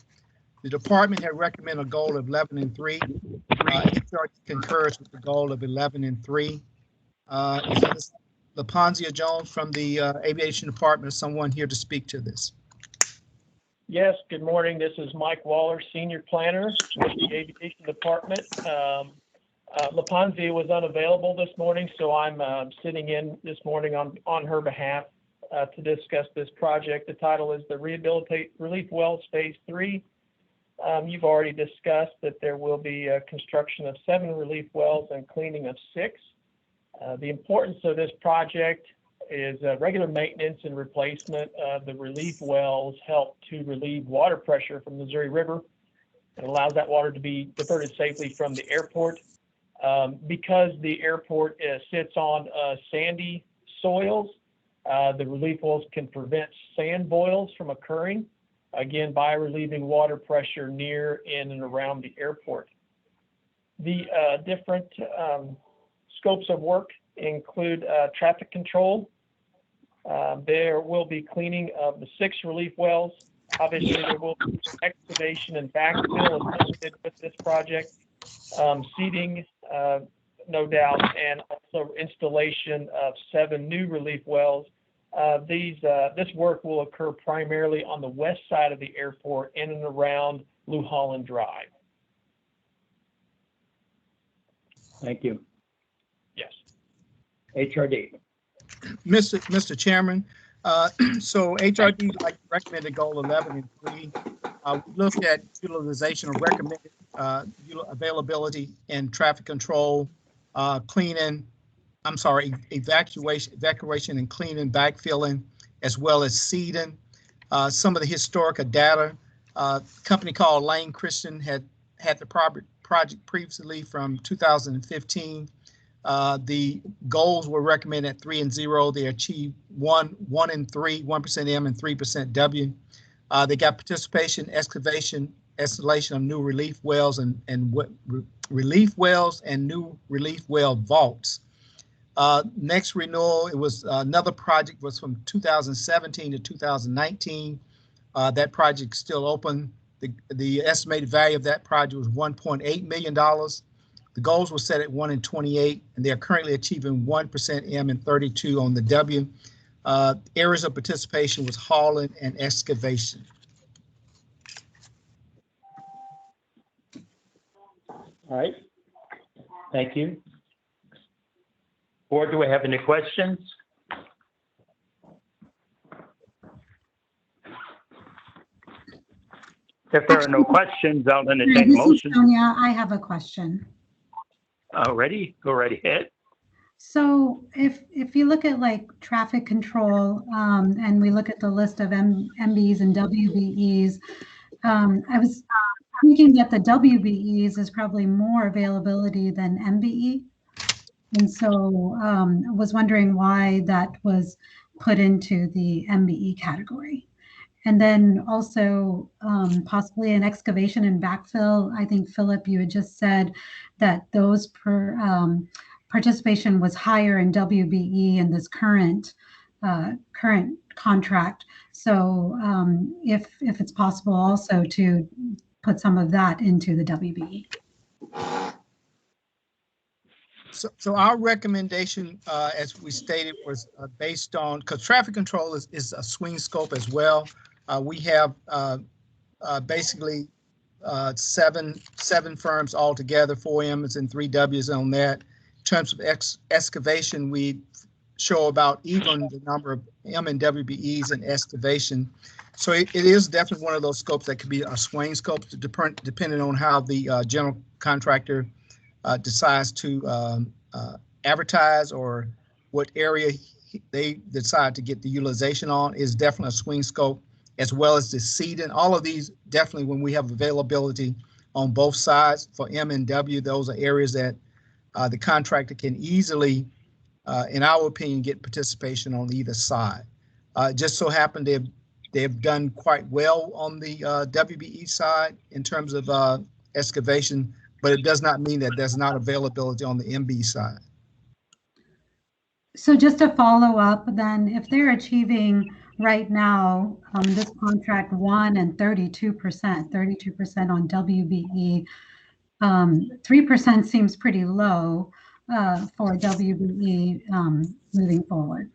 The department had recommended a goal of 11 and 3. HRD concurs with the goal of 11 and 3. Is Ms. LaPonzia Jones from the Aviation Department, someone here to speak to this? Yes, good morning. This is Mike Waller, Senior Planner with the Aviation Department. LaPonzia was unavailable this morning, so I'm sitting in this morning on her behalf to discuss this project. The title is the Rehabilitate Relief Wells Phase 3. You've already discussed that there will be construction of 7 relief wells and cleaning of 6. The importance of this project is regular maintenance and replacement of the relief wells help to relieve water pressure from the Missouri River. It allows that water to be diverted safely from the airport. Because the airport sits on sandy soils, the relief wells can prevent sand boils from occurring, again, by relieving water pressure near, in, and around the airport. The different scopes of work include traffic control. There will be cleaning of the 6 relief wells. Obviously, there will be excavation and backfill associated with this project, seeding, no doubt, and also installation of 7 new relief wells. This work will occur primarily on the west side of the airport in and around New Holland Drive. Thank you. Yes. HRD. Mr. Chairman, so HRD recommended a goal 11 and 3. We looked at utilization of recommended availability and traffic control, evacuation and cleaning, backfilling, as well as seeding. Some of the historical data, company called Lane Christian had the project previously from 2015. The goals were recommended at 3 and 0. They achieved 1 and 3, 1% M and 3% W. They got participation, excavation, installation of new relief wells and relief wells and new relief well vaults. Next renewal, it was another project was from 2017 to 2019. That project still open. The estimated value of that project was $1.8 million. The goals were set at 1 and 28, and they are currently achieving 1% M and 32 on the W. Areas of participation was hauling and excavation. All right. Thank you. Board, do we have any questions? If there are no questions, I'll entertain a This is motion. Sonia. I have a question. Ready? Go right ahead. So if you look at like traffic control, and we look at the list of MBEs and WBEs, I was thinking that the WBEs is probably more availability than MBE. And so was wondering why that was put into the MBE category. And then also possibly an excavation and backfill. I think, Philip, you had just said that those participation was higher in WBE in this current contract. So if it's possible also to put some of that into the WBE. So our recommendation, as we stated, was based on, because traffic control is a swing scope as well. We have basically seven firms altogether, 4 M's and 3 W's on that. In terms of excavation, we show about even the number of M and WBEs in excavation. So it is definitely one of those scopes that could be a swing scope, depending on how the general contractor decides to advertise or what area they decide to get the utilization on. Is definitely a swing scope, as well as the seeding. All of these definitely, when we have availability on both sides for M and W, those are areas that the contractor can easily, in our opinion, get participation on either side. Just so happened they've done quite well on the WBE side in terms of excavation, but it does not mean that there's not availability on the MB side. So just to follow up, then, if they're achieving right now this contract 1 and 32% on WBE, 3% seems pretty low for WBE moving forward.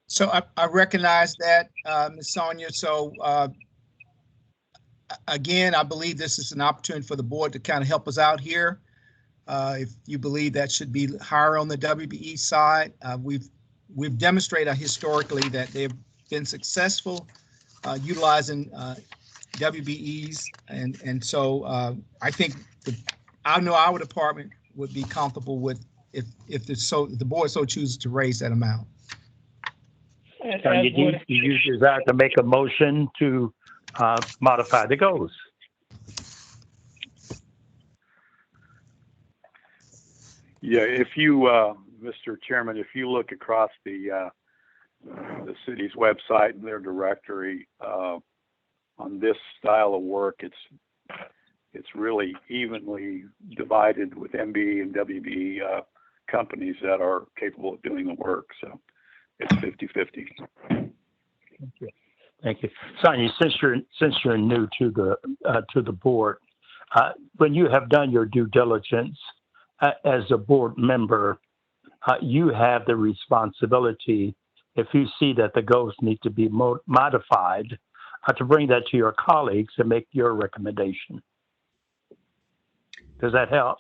So I recognize that, Ms. Sonia. So again, I believe this is an opportunity for the board to kind of help us out here. If you believe that should be higher on the WBE side, we've demonstrated historically that they've been successful utilizing WBEs, and so I think I know our department would be comfortable with if the board so chooses to raise that amount. So you desire to make a motion to modify the goals. Yeah, if you, Mr. Chairman, if you look across the city's website and their directory on this style of work, it's really evenly divided with MB and WB companies that are capable of doing the work. So it's 50-50. Thank you. Thank you, Sonia. Since you're new to the board, when you have done your due diligence as a board member, you have the responsibility, if you see that the goals need to be modified, to bring that to your colleagues and make your recommendation. Does that help?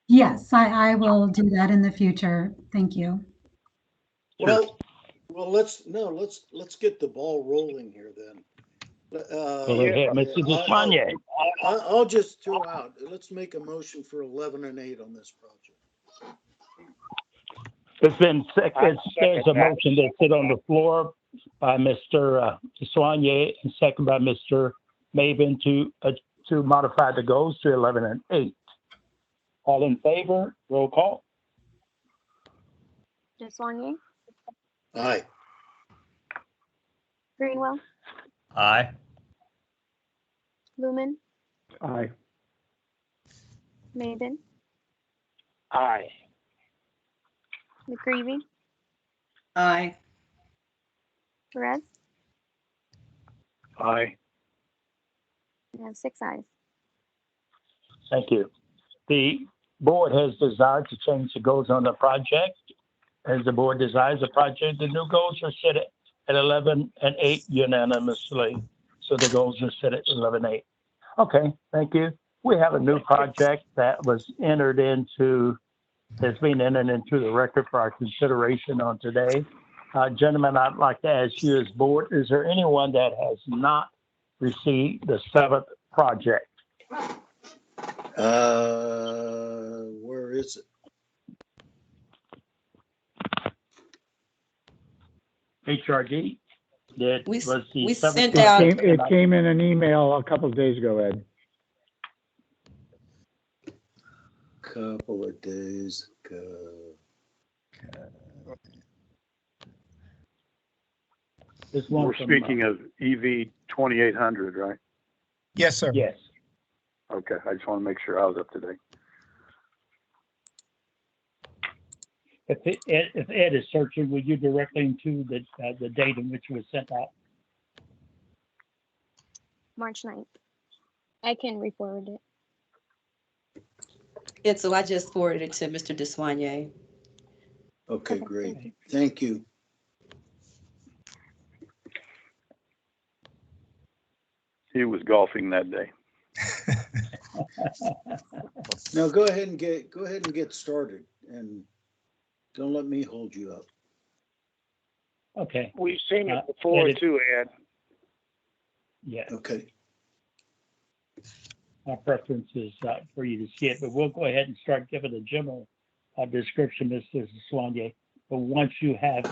Yes, I will do that in the future. Thank you. Well, let's get the ball rolling here then. Mr. Desmanier. I'll just throw out, let's make a motion for 11 and 8 on this project. There's a motion that's sit on the floor by Mr. Soignier and second by Mr. Maven to modify the goals to 11 and 8. All in favor? Roll call. Deswanier, Aye. Greenwell, Aye. Lumen, Aye. Maven, Aye. McGreevy, Aye. Perez. Aye. We have 6 ayes. Thank you. The board has desired to change the goals on the project. As the board desires the project, the new goals are set at 11 and 8 unanimously. So the goals are set at 11 and 8. Okay, thank you. We have a new project that was entered into has been entered into the record for our consideration on today. Gentlemen, I'd like to ask you as board, is there anyone that has not received the 7th project? Where is it? HRD? That We was the we 7th sent project? out- It came in an email a couple of days ago, Ed. Couple of days ago. This one We're from, speaking of EV 2800, right? Yes, sir. Yes. Okay, I just want to make sure I was up to date. If Ed is searching, would you direct him to the date in which it was sent out? March 9th. I can re-forward it. And so I just forwarded it to Mr. Deswanier. Okay, great. Thank you. He was golfing that day. Now go ahead and get started, and don't let me hold you up. Okay. We've seen it before too, Ed. Yeah. Okay. My preference is for you to see it, but we'll go ahead and start giving a general description, Mr. Soigné. But once you have,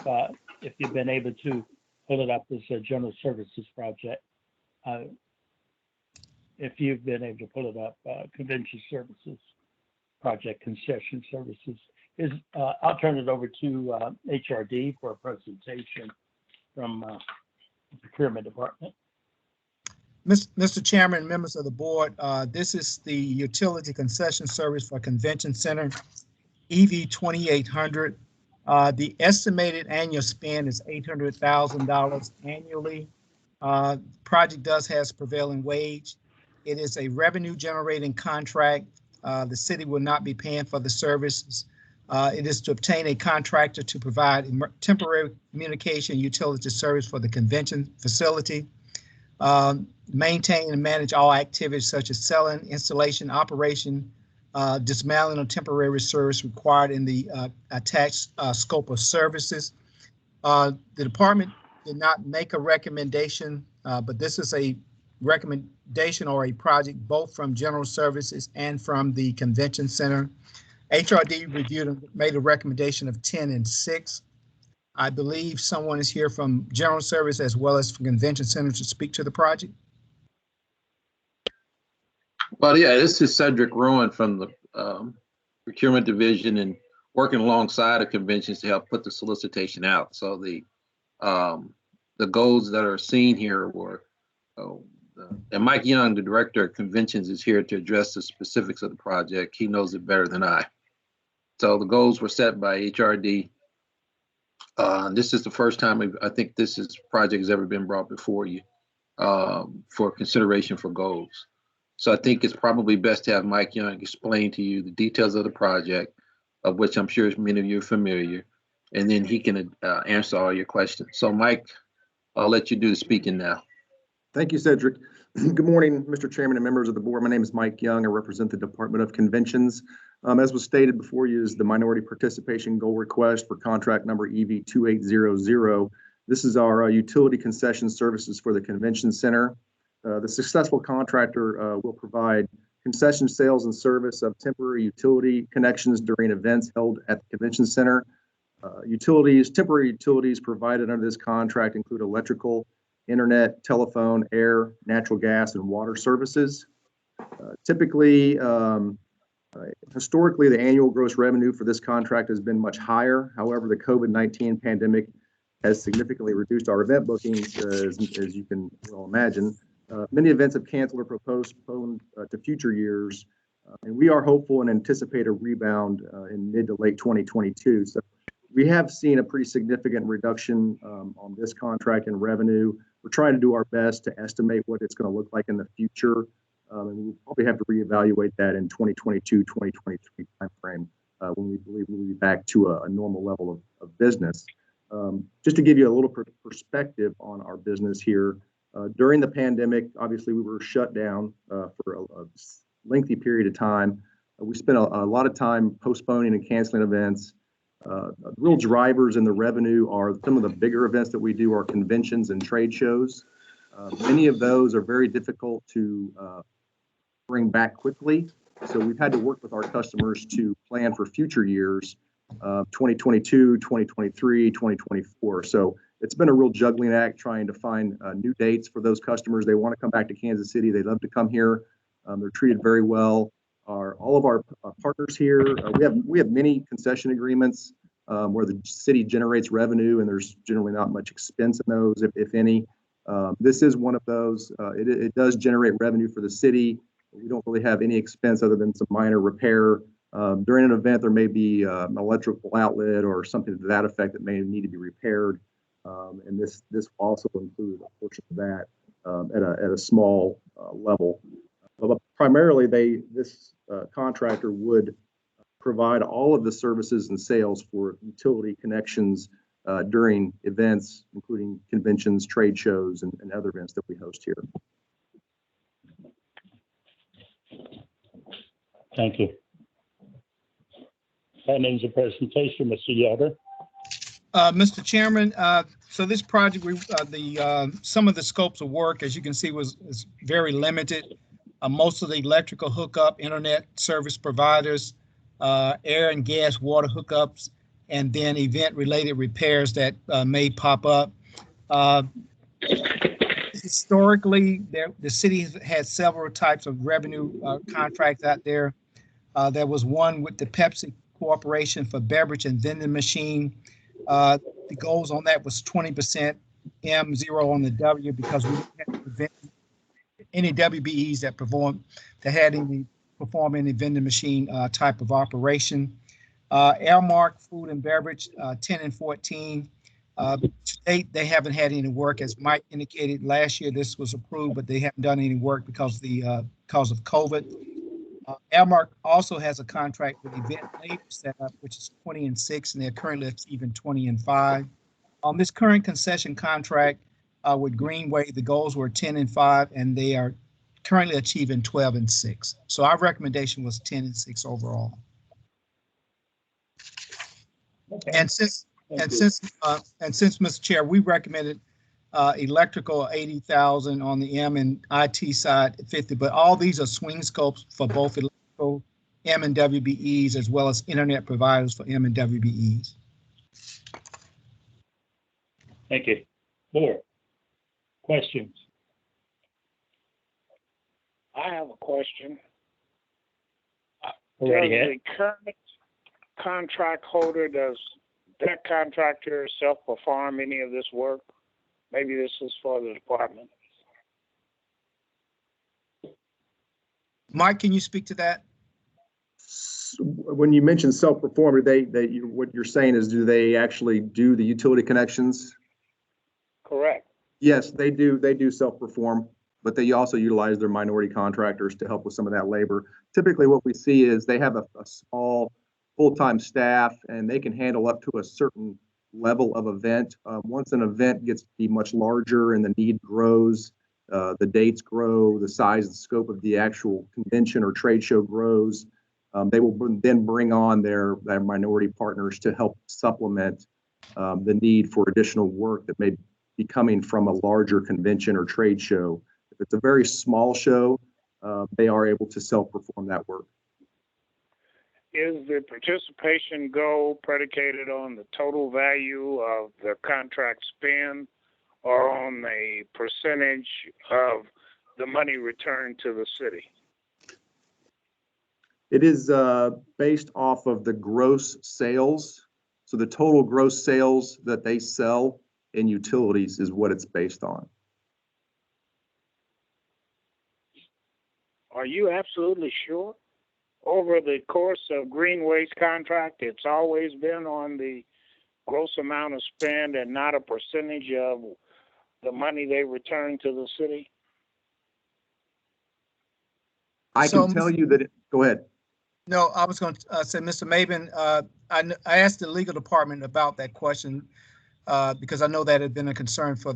if you've been able to pull it up as a general services project, if you've been able to pull it up, convention services project, concession services, I'll turn it over to HRD for a presentation from the procurement department. Mr. Chairman, members of the board, this is the utility concession service for Convention Center, EV 2800. The estimated annual spend is $800,000 annually. Project does has prevailing wage. It is a revenue generating contract. The city will not be paying for the services. It is to obtain a contractor to provide temporary communication utility service for the convention facility. Maintain and manage all activities such as selling, installation, operation, dismantling of temporary service required in the attached scope of services. The department did not make a recommendation, but this is a recommendation or a project both from general services and from the convention center. HRD reviewed and made a recommendation of 10 and 6. I believe someone is here from general service as well as from convention center to speak to the project. Well, yeah, this is Cedric Rowan from the procurement division and working alongside the conventions to help put the solicitation out. So the goals that are seen here were, and Mike Young, the director of conventions, is here to address the specifics of the project. He knows it better than I. So the goals were set by HRD. This is the first time I think this project has ever been brought before you for consideration for goals. So I think it's probably best to have Mike Young explain to you the details of the project, of which I'm sure many of you are familiar, and then he can answer all your questions. So Mike, I'll let you do the speaking now. Thank you, Cedric. Good morning, Mr. Chairman and members of the board. My name is Mike Young. I represent the Department of Conventions. As was stated before you is the minority participation goal request for contract number EV 2800. This is our utility concession services for the convention center. The successful contractor will provide concession sales and service of temporary utility connections during events held at the convention center. Temporary utilities provided under this contract include electrical, internet, telephone, air, natural gas, and water services. Historically, the annual gross revenue for this contract has been much higher. However, the COVID-19 pandemic has significantly reduced our event bookings, as you can well imagine. Many events have canceled or postponed to future years, and we are hopeful and anticipate a rebound in mid to late 2022. So we have seen a pretty significant reduction on this contract in revenue. We're trying to do our best to estimate what it's going to look like in the future. And we'll probably have to reevaluate that in 2022, 2023 timeframe when we believe we'll be back to a normal level of business. Just to give you a little perspective on our business here, during the pandemic, obviously we were shut down for a lengthy period of time. We spent a lot of time postponing and canceling events. Real drivers in the revenue are some of the bigger events that we do are conventions and trade shows. Many of those are very difficult to bring back quickly. So we've had to work with our customers to plan for future years, 2022, 2023, 2024. So it's been a real juggling act trying to find new dates for those customers. They want to come back to Kansas City. They love to come here. They're treated very well. All of our partners here, we have many concession agreements where the city generates revenue, and there's generally not much expense in those, if any. This is one of those. It does generate revenue for the city. We don't really have any expense other than some minor repair. During an event, there may be an electrical outlet or something to that effect that may need to be repaired. And this also includes a portion of that at a small level. But primarily, this contractor would provide all of the services and sales for utility connections during events, including conventions, trade shows, and other events that we host here. Thank you. That ends the presentation, Mr. Yoder. Mr. Chairman, so this project, some of the scopes of work, as you can see, is very limited. Most of the electrical hookup, internet service providers, air and gas, water hookups, and then event-related repairs that may pop up. Historically, the city has had several types of revenue contracts out there. There was one with the Pepsi Corporation for beverage and vending machine. The goals on that was 20% M, 0 on the W, because we didn't have any WBEs that had any perform any vending machine type of operation. Airmark Food and Beverage, 10 and 14. To date, they haven't had any work. As Mike indicated, last year this was approved, but they haven't done any work because of COVID. Airmark also has a contract with Event Labor Setup, which is 20 and 6, and they're currently achieving 20 and 5. On this current concession contract with Greenway, the goals were 10 and 5, and they are currently achieving 12 and 6. So our recommendation was 10 and 6 overall. Okay. And since Mr. Chair, we recommended electrical 80,000 on the M and IT side 50, but all these are swing scopes for both electrical M and WBEs as well as internet providers for M and WBEs. Thank you. Board questions? I have a question. Does the current contract holder, does that contractor self-perform any of this work? Maybe this is for the department. Mike, can you speak to that? When you mention self-perform, what you're saying is, do they actually do the utility connections? Correct. Yes, they do. They do self-perform, but they also utilize their minority contractors to help with some of that labor. Typically, what we see is they have a small full-time staff, and they can handle up to a certain level of event. Once an event gets to be much larger and the need grows, the dates grow, the size and scope of the actual convention or trade show grows, they will then bring on their minority partners to help supplement the need for additional work that may be coming from a larger convention or trade show. If it's a very small show, they are able to self-perform that work. Is the participation goal predicated on the total value of the contract spend or on a percentage of the money returned to the city? It is based off of the gross sales. So the total gross sales that they sell in utilities is what it's based on. Are you absolutely sure? Over the course of Greenway's contract, it's always been on the gross amount of spend and not a percentage of the money they return to the city? I can tell you that. Go ahead. No, I was going to say, Mr. Maben, I asked the legal department about that question because I know that had been a concern for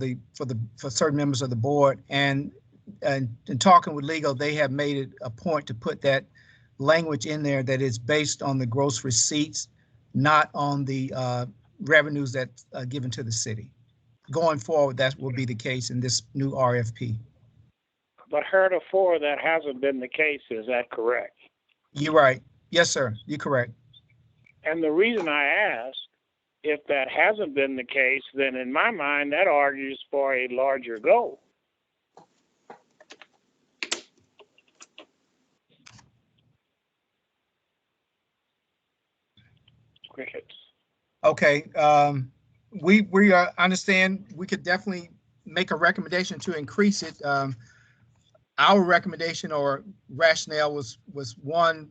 certain members of the board, and in talking with legal, they have made it a point to put that language in there that is based on the gross receipts, not on the revenues that are given to the city. Going forward, that will be the case in this new RFP. But heretofore, that hasn't been the case. Is that correct? You're right. Yes, sir. You're correct. And the reason I ask, if that hasn't been the case, then in my mind, that argues for a larger goal. Crickets. Okay. We understand we could definitely make a recommendation to increase it. Our recommendation or rationale was one,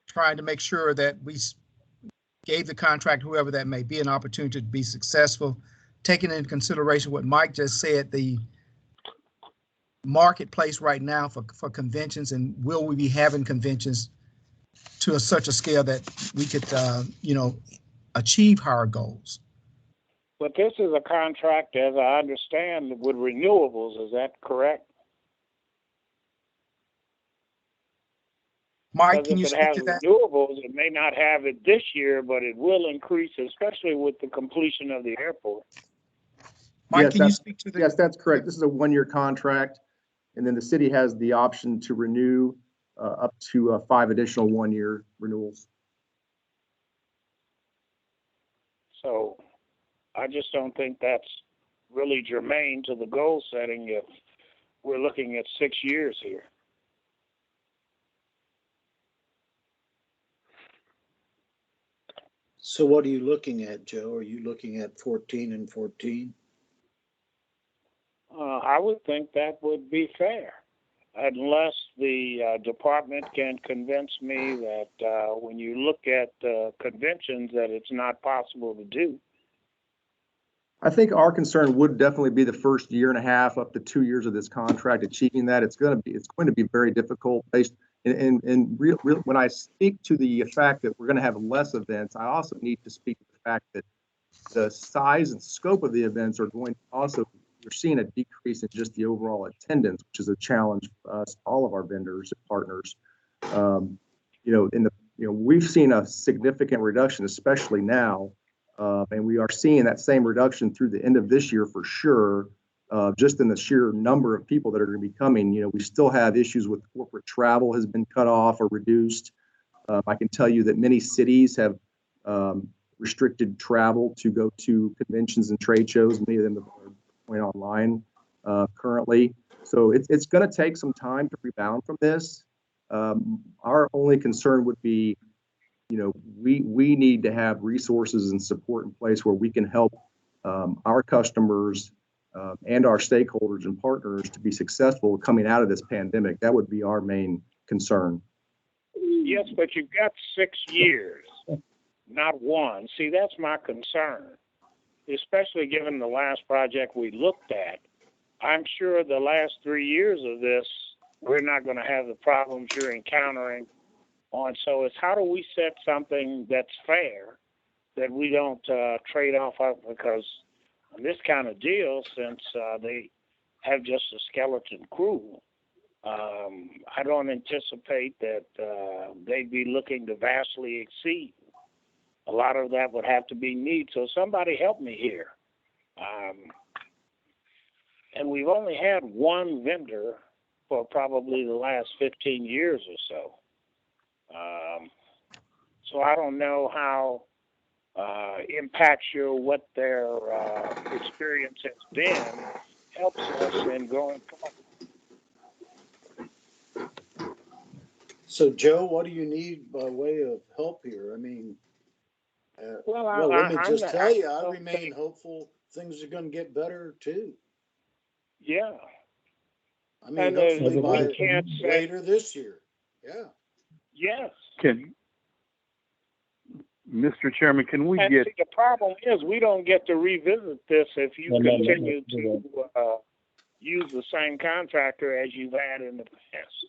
trying to make sure that we gave the contract, whoever that may be, an opportunity to be successful, taking into consideration what Mike just said, the marketplace right now for conventions, and will we be having conventions to such a scale that we could, achieve higher goals. But this is a contract, as I understand, with renewables. Is that correct? Mike, can you speak to that? If it has renewables, it may not have it this year, but it will increase, especially with the completion of the airport. Mike, yes, can you speak to that? Yes, that's correct. This is a one-year contract, and then the city has the option to renew up to 5 additional one-year renewals. So I just don't think that's really germane to the goal setting if we're looking at 6 years here. So what are you looking at, Joe? Are you looking at 14 and 14? I would think that would be fair, unless the department can convince me that when you look at conventions that it's not possible to do. I think our concern would definitely be the first year and a half up to 2 years of this contract. Achieving that, it's going to be very difficult. Based when I speak to the fact that we're going to have less events, I also need to speak to the fact that the size and scope of the events are going to also. We're seeing a decrease in just the overall attendance, which is a challenge for us, all of our vendors and partners. We've seen a significant reduction, especially now. And we are seeing that same reduction through the end of this year for sure, just in the sheer number of people that are going to be coming. We still have issues with corporate travel has been cut off or reduced. I can tell you that many cities have restricted travel to go to conventions and trade shows. Many of them are going online currently. So it's going to take some time to rebound from this. Our only concern would be, we need to have resources and support in place where we can help our customers and our stakeholders and partners to be successful coming out of this pandemic. That would be our main concern. Yes, but you've got 6 years, not one. See, that's my concern, especially given the last project we looked at. I'm sure the last 3 years of this, we're not going to have the problems you're encountering on. So it's how do we set something that's fair that we don't trade off of, because on this kind of deal, since they have just a skeleton crew, I don't anticipate that they'd be looking to vastly exceed. A lot of that would have to be need. So somebody help me here. And we've only had one vendor for probably the last 15 years or so. So I don't know how impactful what their experience has been helps us in going forward. So Joe, what do you need by way of help here? I mean, let me just tell you, I remain hopeful things are going to get better too. Yeah. I mean, hopefully by later this year. Yeah. Yes. Mr. Chairman, can we see, the problem is we don't get to revisit this if you continue to use the same contractor as you've had in the past.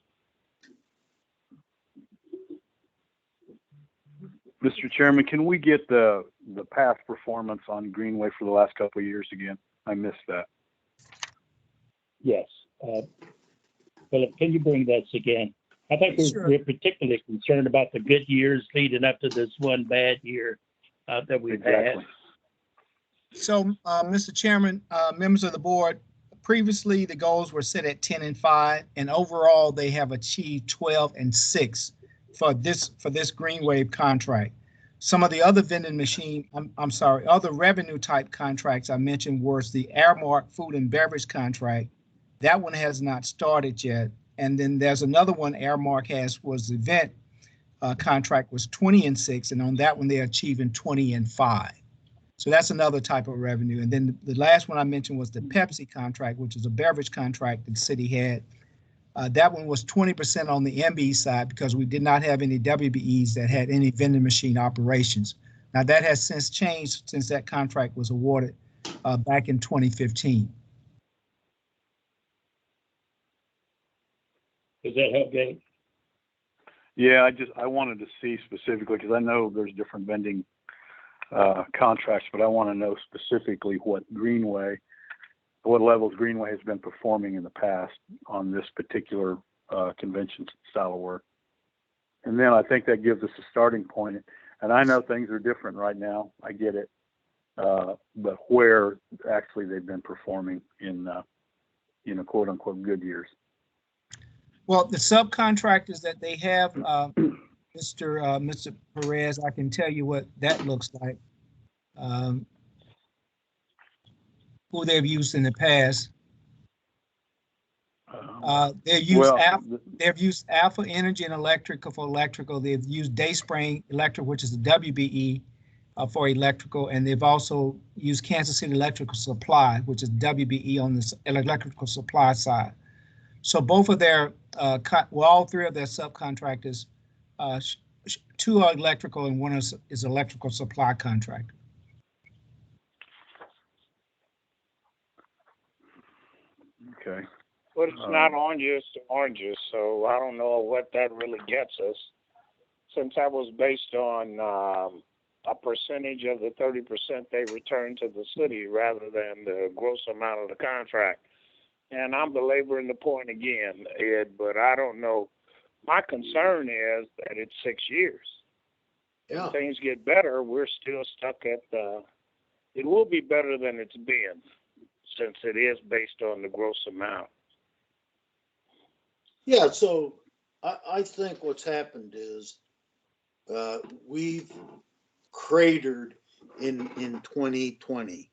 Mr. Chairman, can we get the past performance on Greenway for the last couple of years again? I missed that. Yes. Philip, can you bring this again? I think Sure. we're particularly concerned about the good years leading up to this one bad year that we've Exactly. had. So, Mr. Chairman, members of the board, previously the goals were set at 10 and 5, and overall they have achieved 12 and 6 for this Green Wave contract. Some of the other vending machine, other revenue type contracts I mentioned was the Airmark food and beverage contract. That one has not started yet. And then there's another one Airmark has was the event contract was 20 and 6, and on that one they're achieving 20 and 5. So that's another type of revenue. And then the last one I mentioned was the Pepsi contract, which is a beverage contract that the city had. That one was 20% on the MB side because we did not have any WBEs that had any vending machine operations. Now that has since changed since that contract was awarded back in 2015. Does that help, Gabe? Yeah, I wanted to see specifically, because I know there's different vending contracts, but I want to know specifically what levels Greenway has been performing in the past on this particular convention style of work. And then I think that gives us a starting point. And I know things are different right now. I get it. But where actually they've been performing in, quote unquote, good years. Well, the subcontractors that they have, Mr. Perez, I can tell you what that looks like. Who they've used in the past. They've used Alpha Energy and Electrical for electrical. They've used Dayspring Electric, which is the WBE for electrical, and they've also used Kansas City Electrical Supply, which is WBE on the electrical supply side. So both of their, all three of their subcontractors, two are electrical and one is electrical supply contractor. Okay. But it's not oranges to oranges, so I don't know what that really gets us. Since that was based on a percentage of the 30% they return to the city rather than the gross amount of the contract. And I'm belaboring the point again, Ed, but I don't know. My concern is that it's 6 years. Yeah. If things get better, we're still stuck at it will be better than it's been since it is based on the gross amount. Yeah, so I think what's happened is we've cratered in 2020.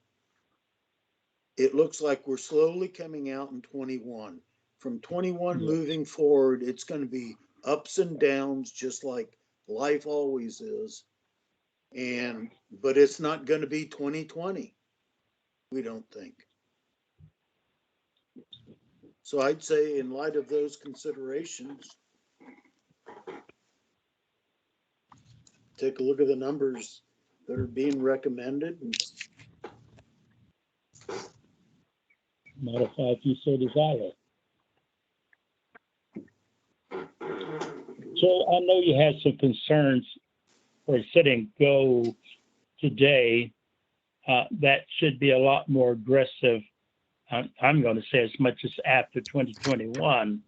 It looks like we're slowly coming out in 21. From 21 moving forward, it's going to be ups and downs, just like life always is. But it's not going to be 2020, we don't think. So I'd say in light of those considerations, take a look at the numbers that are being recommended and modify if you so desire. So I know you had some concerns for setting goal today that should be a lot more aggressive. I'm going to say as much as after 2021,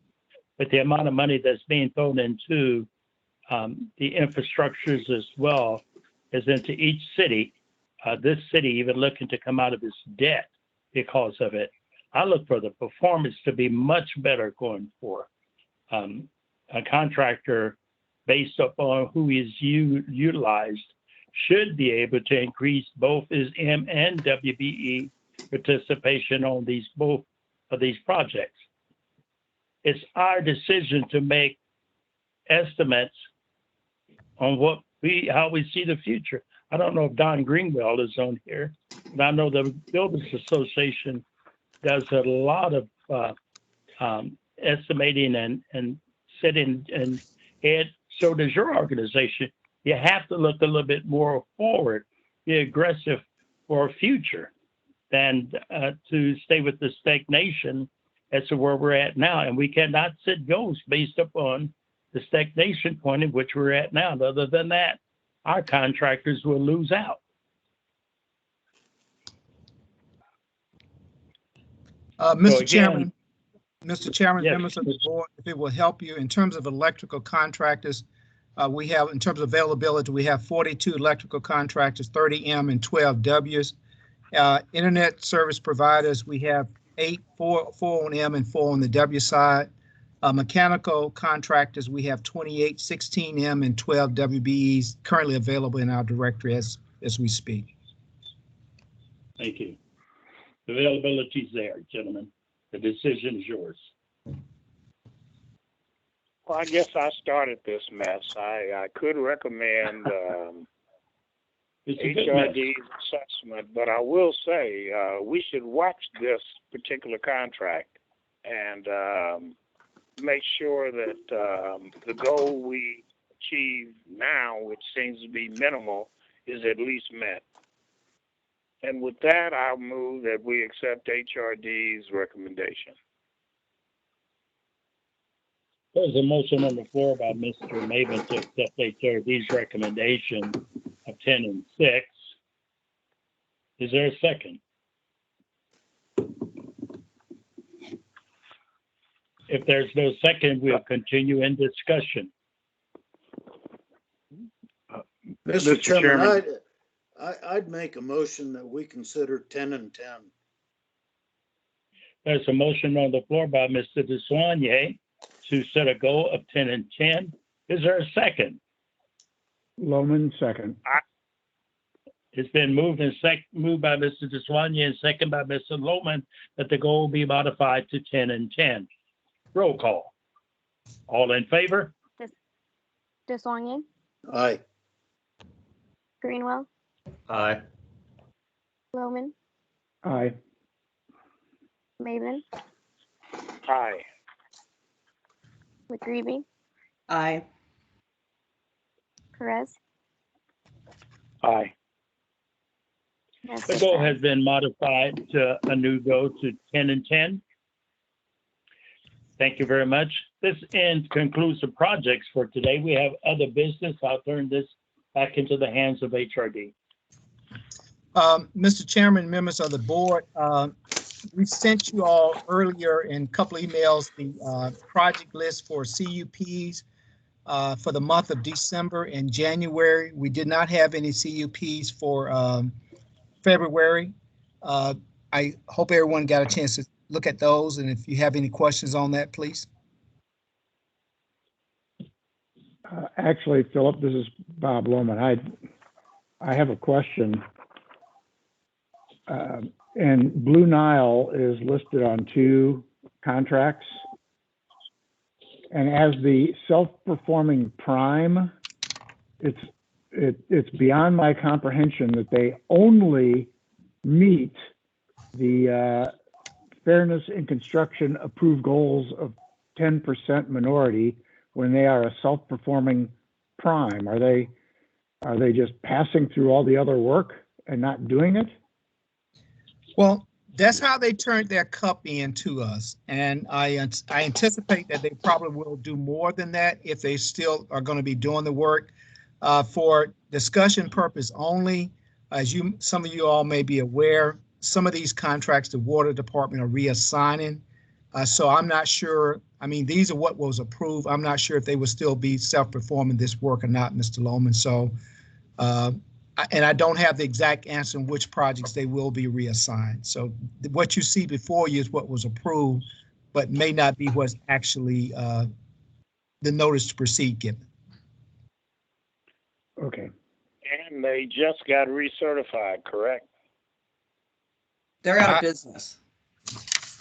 but the amount of money that's being thrown into the infrastructures as well as into each city. This city even looking to come out of its debt because of it. I look for the performance to be much better going forward. A contractor based upon who is utilized should be able to increase both his M and WBE participation on both of these projects. It's our decision to make estimates on how we see the future. I don't know if Don Greenwell is on here, but I know the Builders Association does a lot of estimating and setting, and so does your organization. You have to look a little bit more forward, be aggressive for a future than to stay with the stagnation as to where we're at now. And we cannot set goals based upon the stagnation point in which we're at now. Other than that, our contractors will lose out. Mr. Chairman, Mr. Chairman, Yes. members of the board, if it will help you, in terms of electrical contractors, we have, in terms of availability, we have 42 electrical contractors, 30 M and 12 Ws. Internet service providers, we have 4 on M and 4 on the W side. Mechanical contractors, we have 28, 16 M and 12 WBEs currently available in our directory as we speak. Thank you. The availability is there, gentlemen. The decision is yours. Well, I guess I started this mess. I could recommend It's a good mess. HRD's assessment, but I will say we should watch this particular contract and make sure that the goal we achieve now, which seems to be minimal, is at least met. And with that, I'll move that we accept HRD's recommendation. There's a motion on the floor by Mr. Maven to accept HRD's recommendation of 10 and 6. Is there a second? If there's no second, we'll continue in discussion. Mr. Chairman, I'd make a motion that we consider 10 and 10. There's a motion on the floor by Mr. Desoignier to set a goal of 10 and 10. Is there a second? Loman, second. It's been moved by Mr. Desoignier and second by Mr. Loman that the goal be modified to 10 and 10. Roll call. All in favor? Desaulnier, Aye. Greenwell, Aye. Loman, Aye. Maven, Aye. McGreevy, Aye. Perez. Aye. The goal has been modified to a new goal to 10 and 10. Thank you very much. This concludes the projects for today. We have other business. I'll turn this back into the hands of HRD. Mr. Chairman, members of the board, we sent you all earlier in a couple of emails the project list for CUPs for the month of December and January. We did not have any CUPs for February. I hope everyone got a chance to look at those, and if you have any questions on that, please. Actually, Philip, this is Bob Loman. I have a question. And Blue Nile is listed on 2 contracts. And as the self-performing prime, it's beyond my comprehension that they only meet the fairness in construction approved goals of 10% minority when they are a self-performing prime. Are they just passing through all the other work and not doing it? Well, that's how they turned their cup in to us. And I anticipate that they probably will do more than that if they still are going to be doing the work. For discussion purpose only, as some of you all may be aware, some of these contracts the water department are reassigning. So I'm not sure. I mean, these are what was approved. I'm not sure if they will still be self-performing this work or not, Mr. Loman. So, and I don't have the exact answer on which projects they will be reassigned. So what you see before you is what was approved, but may not be what's actually the notice to proceed given. Okay. And they just got recertified, correct? They're out of business.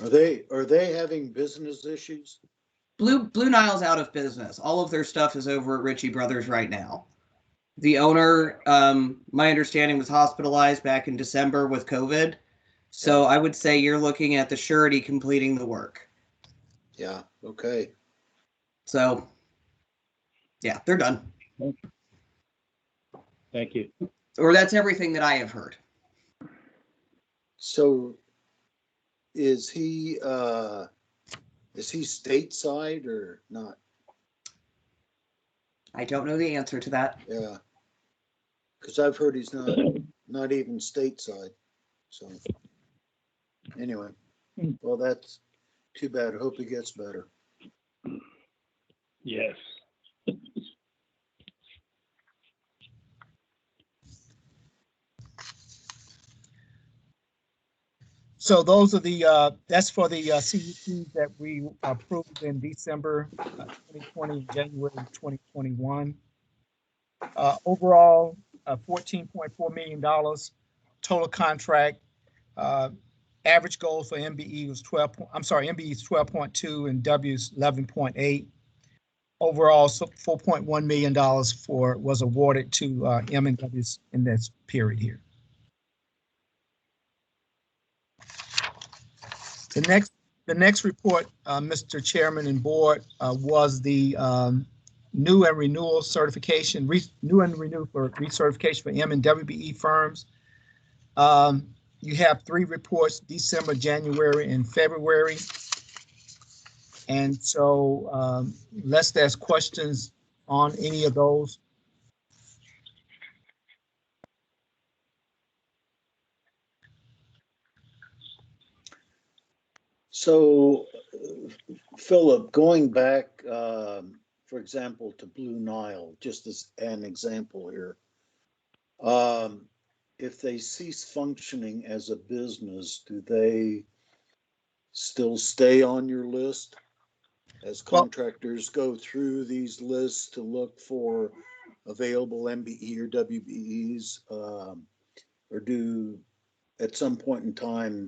Are they having business issues? Blue Nile's out of business. All of their stuff is over at Ritchie Brothers right now. The owner, my understanding, was hospitalized back in December with COVID. So I would say you're looking at the surety completing the work. Yeah, okay. So, yeah, they're done. Thank you. Or that's everything that I have heard. So is he stateside or not? I don't know the answer to that. Yeah. Because I've heard he's not even stateside. So anyway, well, Too bad. Hope he gets better. Yes. So those are the, that's for the CUPs that we approved in December 2020, January 2021. Overall, $14.4 million total contract. Average goal for MBE was MBE is 12.2 and W is 11.8. Overall, so $4.1 million was awarded to M&Ws in this period here. The next report, Mr. Chairman and Board, was the new and renewal certification, new and renew for recertification for M and WBE firms. You have 3 reports, December, January, and February. And so unless there's questions on any of those. So, Philip, going back, for example, to Blue Nile, just as an example here, if they cease functioning as a business, do they still stay on your list as contractors go through these lists to look for available MBE or WBEs, or do at some point in time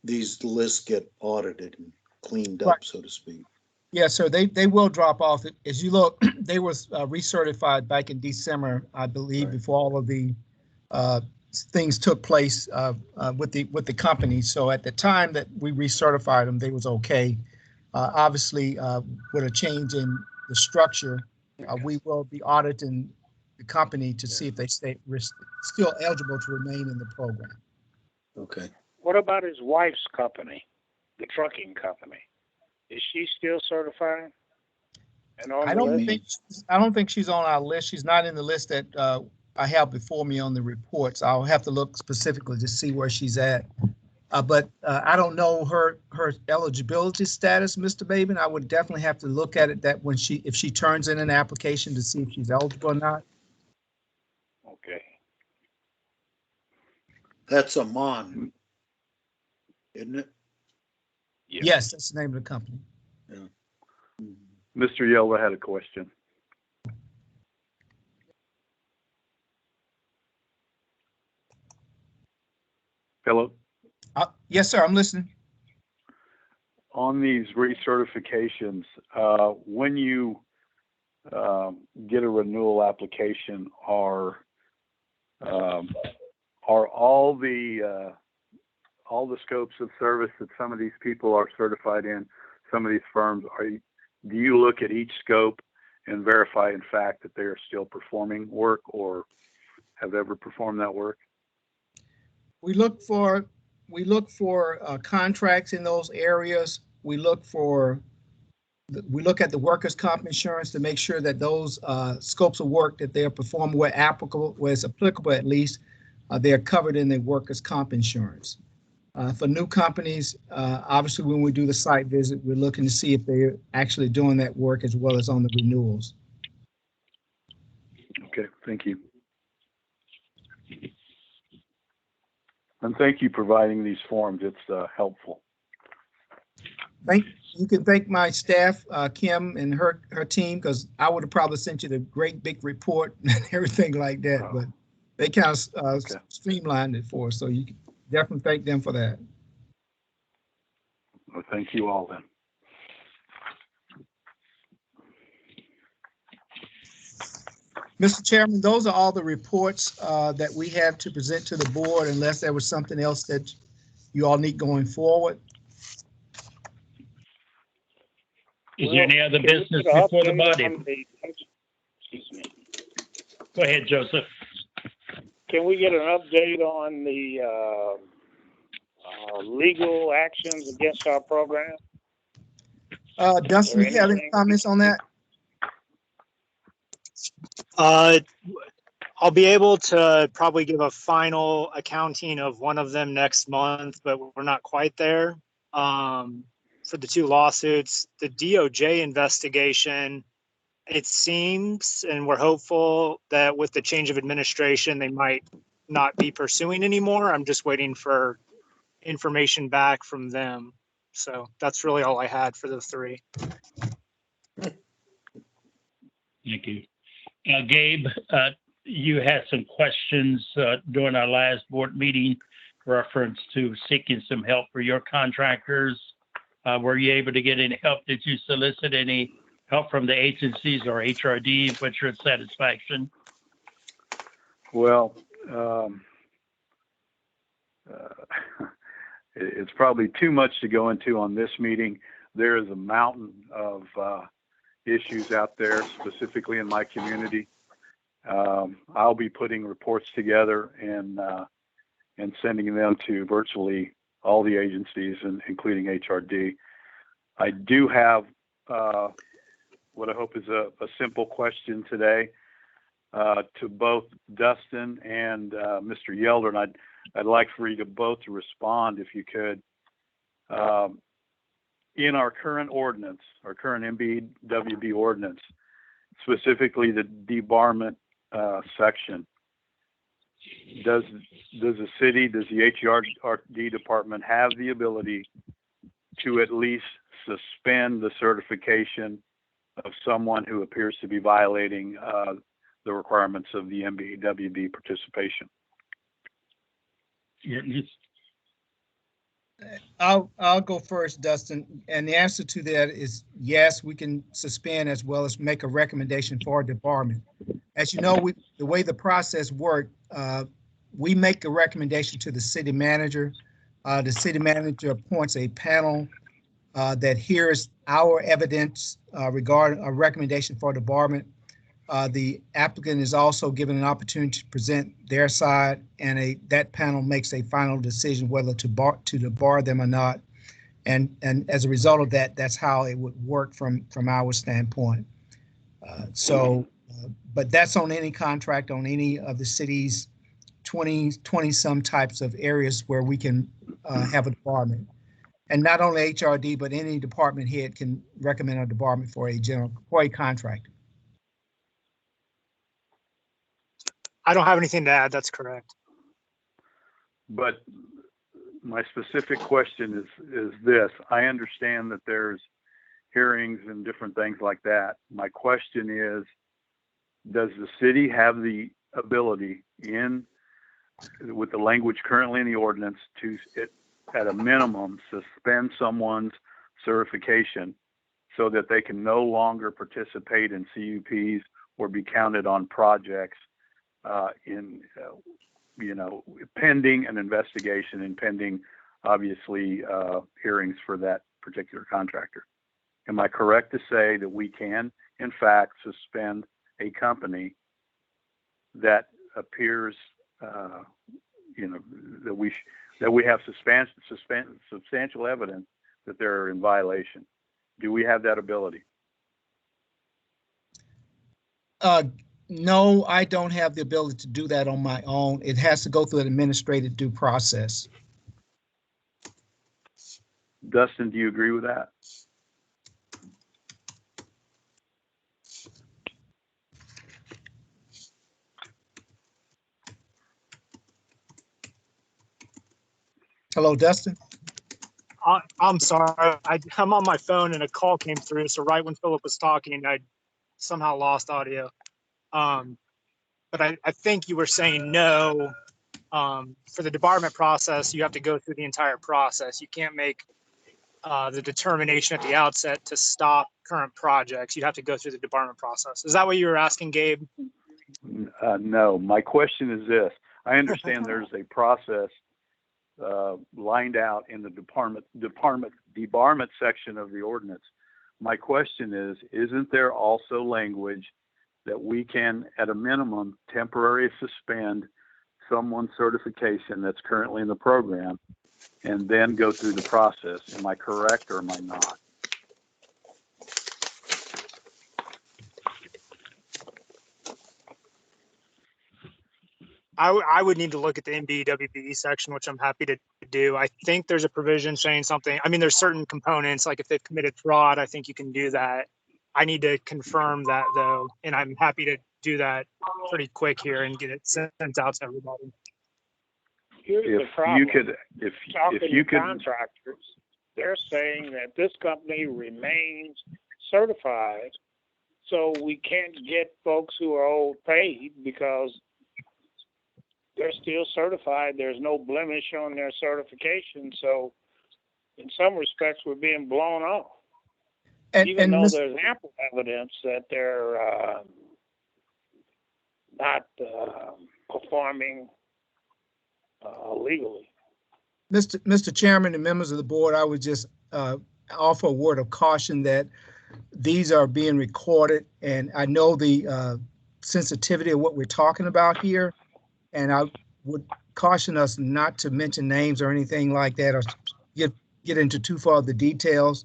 these lists get audited and cleaned up, so to speak? Yeah, so they will drop off. As you look, they was recertified back in December, I believe, before all of the things took place with the company. So at the time that we recertified them, they was okay. Obviously, with a change in the structure, we will be auditing the company to see if they stay still eligible to remain in the program. Okay. What about his wife's company, the trucking company? Is she still certified? And on I don't think she's on our list. She's not in the list that I have before me on the reports. I'll have to look specifically to see where she's at. But I don't know her eligibility status, Mr. Baben. I would definitely have to look at it if she turns in an application to see if she's eligible or not. Okay. That's Amon, isn't it? Yes, that's the name of the company. Yeah. Mr. Yelda had a question. Hello? Yes, sir, I'm listening. On these recertifications, when you get a renewal application, are all the scopes of service that some of these people are certified in, some of these firms, do you look at each scope and verify in fact that they are still performing work or have ever performed that work? We look for contracts in those areas. We look at the workers' comp insurance to make sure that those scopes of work that they are performing where it's applicable at least, they are covered in the workers' comp insurance. For new companies, obviously when we do the site visit, we're looking to see if they're actually doing that work as well as on the renewals. Okay, thank you. And thank you for providing these forms. It's helpful. You can thank my staff, Kim and her team, because I would have probably sent you the great big report and everything like that, but they kind of streamlined it for us. So you can definitely thank them for that. Well, thank you all then. Mr. Chairman, those are all the reports that we have to present to the board, unless there was something else that you all need going forward. Is there any other business before the body? Excuse me. Go ahead, Joseph. Can we get an update on the legal actions against our program? Dustin, do you have any comments on that? I'll be able to probably give a final accounting of one of them next month, but we're not quite there. for the two lawsuits. The DOJ investigation, it seems, and we're hopeful that with the change of administration, they might not be pursuing anymore. I'm just waiting for information back from them. So that's really all I had for the three. Thank you. Gabe, you had some questions during our last board meeting reference to seeking some help for your contractors. Were you able to get any help? Did you solicit any help from the agencies or HRD? What's your satisfaction? Well, it's probably too much to go into on this meeting. There is a mountain of issues out there, specifically in my community. I'll be putting reports together and sending them to virtually all the agencies, including HRD. I do have what I hope is a simple question today to both Dustin and Mr. Yelder, and I'd like for you to both to respond if you could. In our current ordinance, our current MBWB ordinance, specifically the debarment section, does the city, does the HRD department have the ability to at least suspend the certification of someone who appears to be violating the requirements of the MBWB participation? I'll go first, Dustin. And the answer to that is yes, we can suspend as well as make a recommendation for debarment. As you know, the way the process works, we make a recommendation to the city manager. The city manager appoints a panel that hears our evidence regarding a recommendation for debarment. The applicant is also given an opportunity to present their side, and that panel makes a final decision whether to debar them or not. And as a result of that, that's how it would work from our standpoint. But that's on any contract on any of the city's 20 some types of areas where we can have a debarment. And not only HRD, but any department head can recommend a debarment for a contractor. I don't have anything to add. That's correct. But my specific question is this. I understand that there's hearings and different things like that. My question is, does the city have the ability with the language currently in the ordinance to, at a minimum, suspend someone's certification so that they can no longer participate in CUPs or be counted on projects pending an investigation and pending, obviously, hearings for that particular contractor? Am I correct to say that we can, in fact, suspend a company that appears, that we have substantial evidence that they're in violation? Do we have that ability? No, I don't have the ability to do that on my own. It has to go through an administrative due process. Dustin, do you agree with that? Hello, Dustin. I'm sorry. I'm on my phone and a call came through. So right when Philip was talking, I somehow lost audio. But I think you were saying no. For the debarment process, you have to go through the entire process. You can't make the determination at the outset to stop current projects. You'd have to go through the debarment process. Is that what you were asking, Gabe? No. My question is this. I understand there's a process lined out in the debarment section of the ordinance. My question is, isn't there also language that we can, at a minimum, temporarily suspend someone's certification that's currently in the program and then go through the process? Am I correct or am I not? I would need to look at the MBWBE section, which I'm happy to do. I think there's a provision saying something. I mean, there's certain components, like if they've committed fraud, I think you can do that. I need to confirm that though, and I'm happy to do that pretty quick here and get it sent out to everybody. Here's If the problem. you could, Talking if you to could, contractors, they're saying that this company remains certified, so we can't get folks who are old paid because they're still certified. There's no blemish on their certification. So in some respects, we're being blown off. Even though there's ample evidence that they're not performing legally. Mr. Chairman and members of the board, I would just offer a word of caution that these are being recorded, and I know the sensitivity of what we're talking about here, and I would caution us not to mention names or anything like that, or get into too far of the details,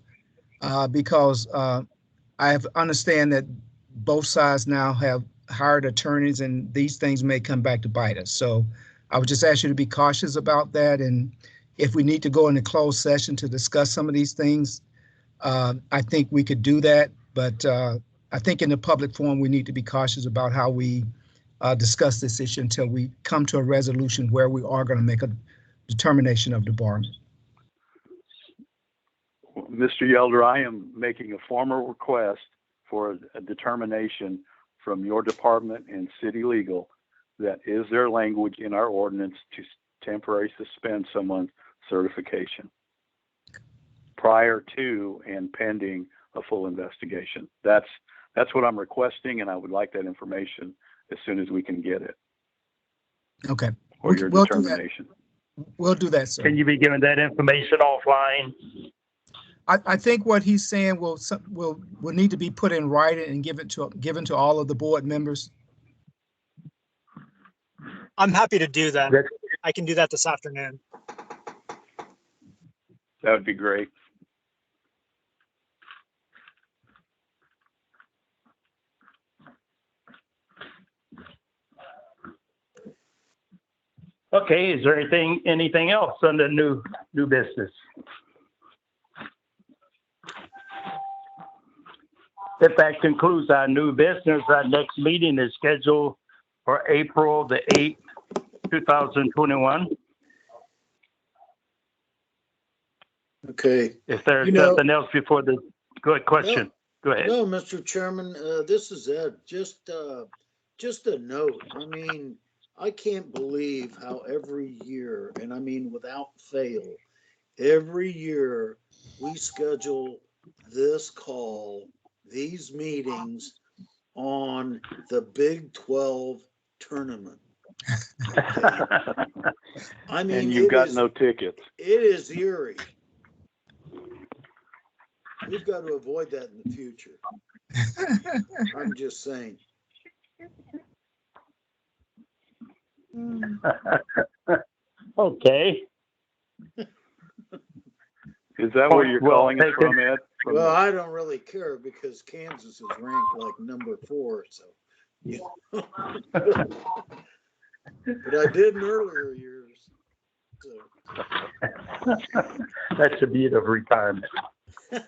because I understand that both sides now have hired attorneys, and these things may come back to bite us. So I would just ask you to be cautious about that, and if we need to go into closed session to discuss some of these things, I think we could do that, but I think in the public forum, we need to be cautious about how we discuss this issue until we come to a resolution where we are going to make a determination of debarment. Mr. Yelder, I am making a formal request for a determination from your department and city legal that is there language in our ordinance to temporarily suspend someone's certification prior to and pending a full investigation. That's what I'm requesting, and I would like that information as soon as we can get it. Okay. Or your determination. We'll do that, sir. Can you be given that information offline? I think what he's saying will need to be put in writing and given to all of the board members. I'm happy to do that. I can do that this afternoon. That would be great. Okay, is there anything else under new business? If that concludes our new business, our next meeting is scheduled for April the 8th, 2021. Okay. If there's nothing else before the good question, go ahead. No, Mr. Chairman, this is Ed. Just a note. I mean, I can't believe how every year, and I mean without fail, every year we schedule this call, these meetings on the Big 12 tournament. I mean, and you've got no tickets. It is eerie. We've got to avoid that in the future. I'm just saying. Okay. Is that where you're calling us from, Ed? Well, I don't really care because Kansas is ranked like number 4, so. You know. But I did in earlier years. So. That's the beauty of retirement. Well,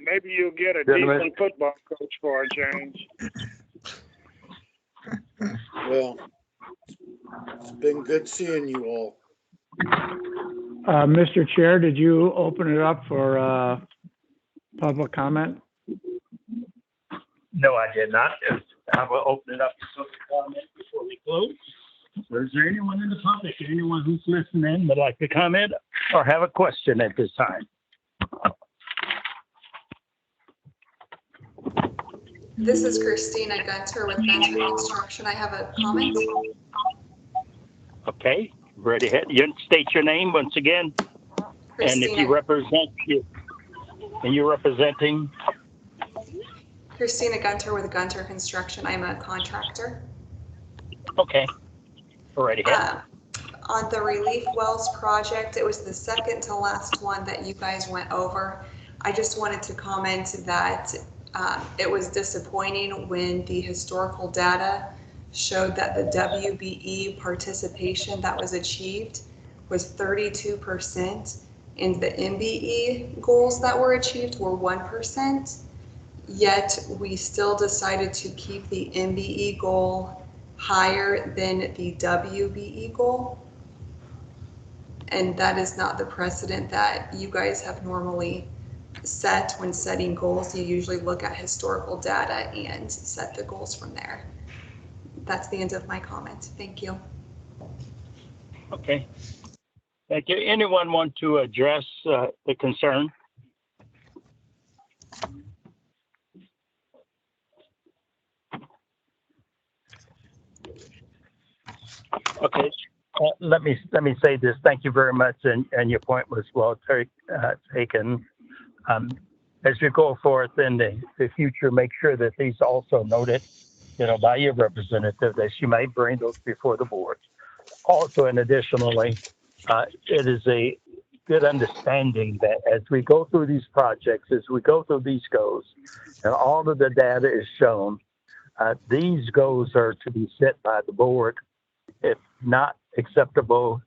maybe you'll get a decent football coach for a change. Well, it's been good seeing you all. Mr. Chair, did you open it up for public comment? No, I did not. I will open it up to public comment before we close. So is there anyone in the public, anyone who's listening would like to comment or have a question at this time? This is Christina Gunter with Gunter Construction. I have a comment. Okay, ready ahead. You state your name once again. Christina. And if you represent you, and you're representing? Christina Gunter with Gunter Construction. I'm a contractor. Okay, already ahead. On the Relief Wells project, it was the second to last one that you guys went over. I just wanted to comment that it was disappointing when the historical data showed that the WBE participation that was achieved was 32%, and the MBE goals that were achieved were 1%. Yet we still decided to keep the MBE goal higher than the WBE goal. And that is not the precedent that you guys have normally set when setting goals. You usually look at historical data and set the goals from there. That's the end of my comment. Thank you. Okay. Thank you. Anyone want to address the concern? Okay. Let me say this. Thank you very much, and your point was well taken. As you go forth in the future, make sure that these are also noted, by your representative, that you may bring those before the board. Also, and additionally, it is a good understanding that as we go through these projects, as we go through these goals, and all of the data is shown, these goals are to be set by the board. If not acceptable,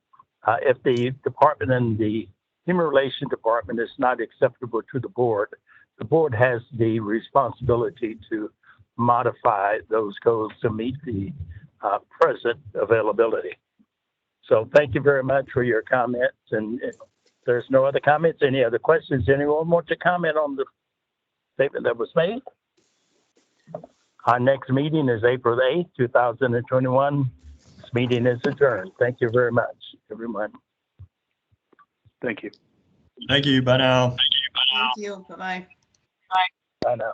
if the department and the Human Relations Department is not acceptable to the board has the responsibility to modify those goals to meet the present availability. So thank you very much for your comments. And if there's no other comments, any other questions, anyone want to comment on the statement that was made? Our next meeting is April 8th, 2021. This meeting is adjourned. Thank you very much, everyone. Thank you. Thank you. Bye now. Thank you. Bye-bye. Bye now.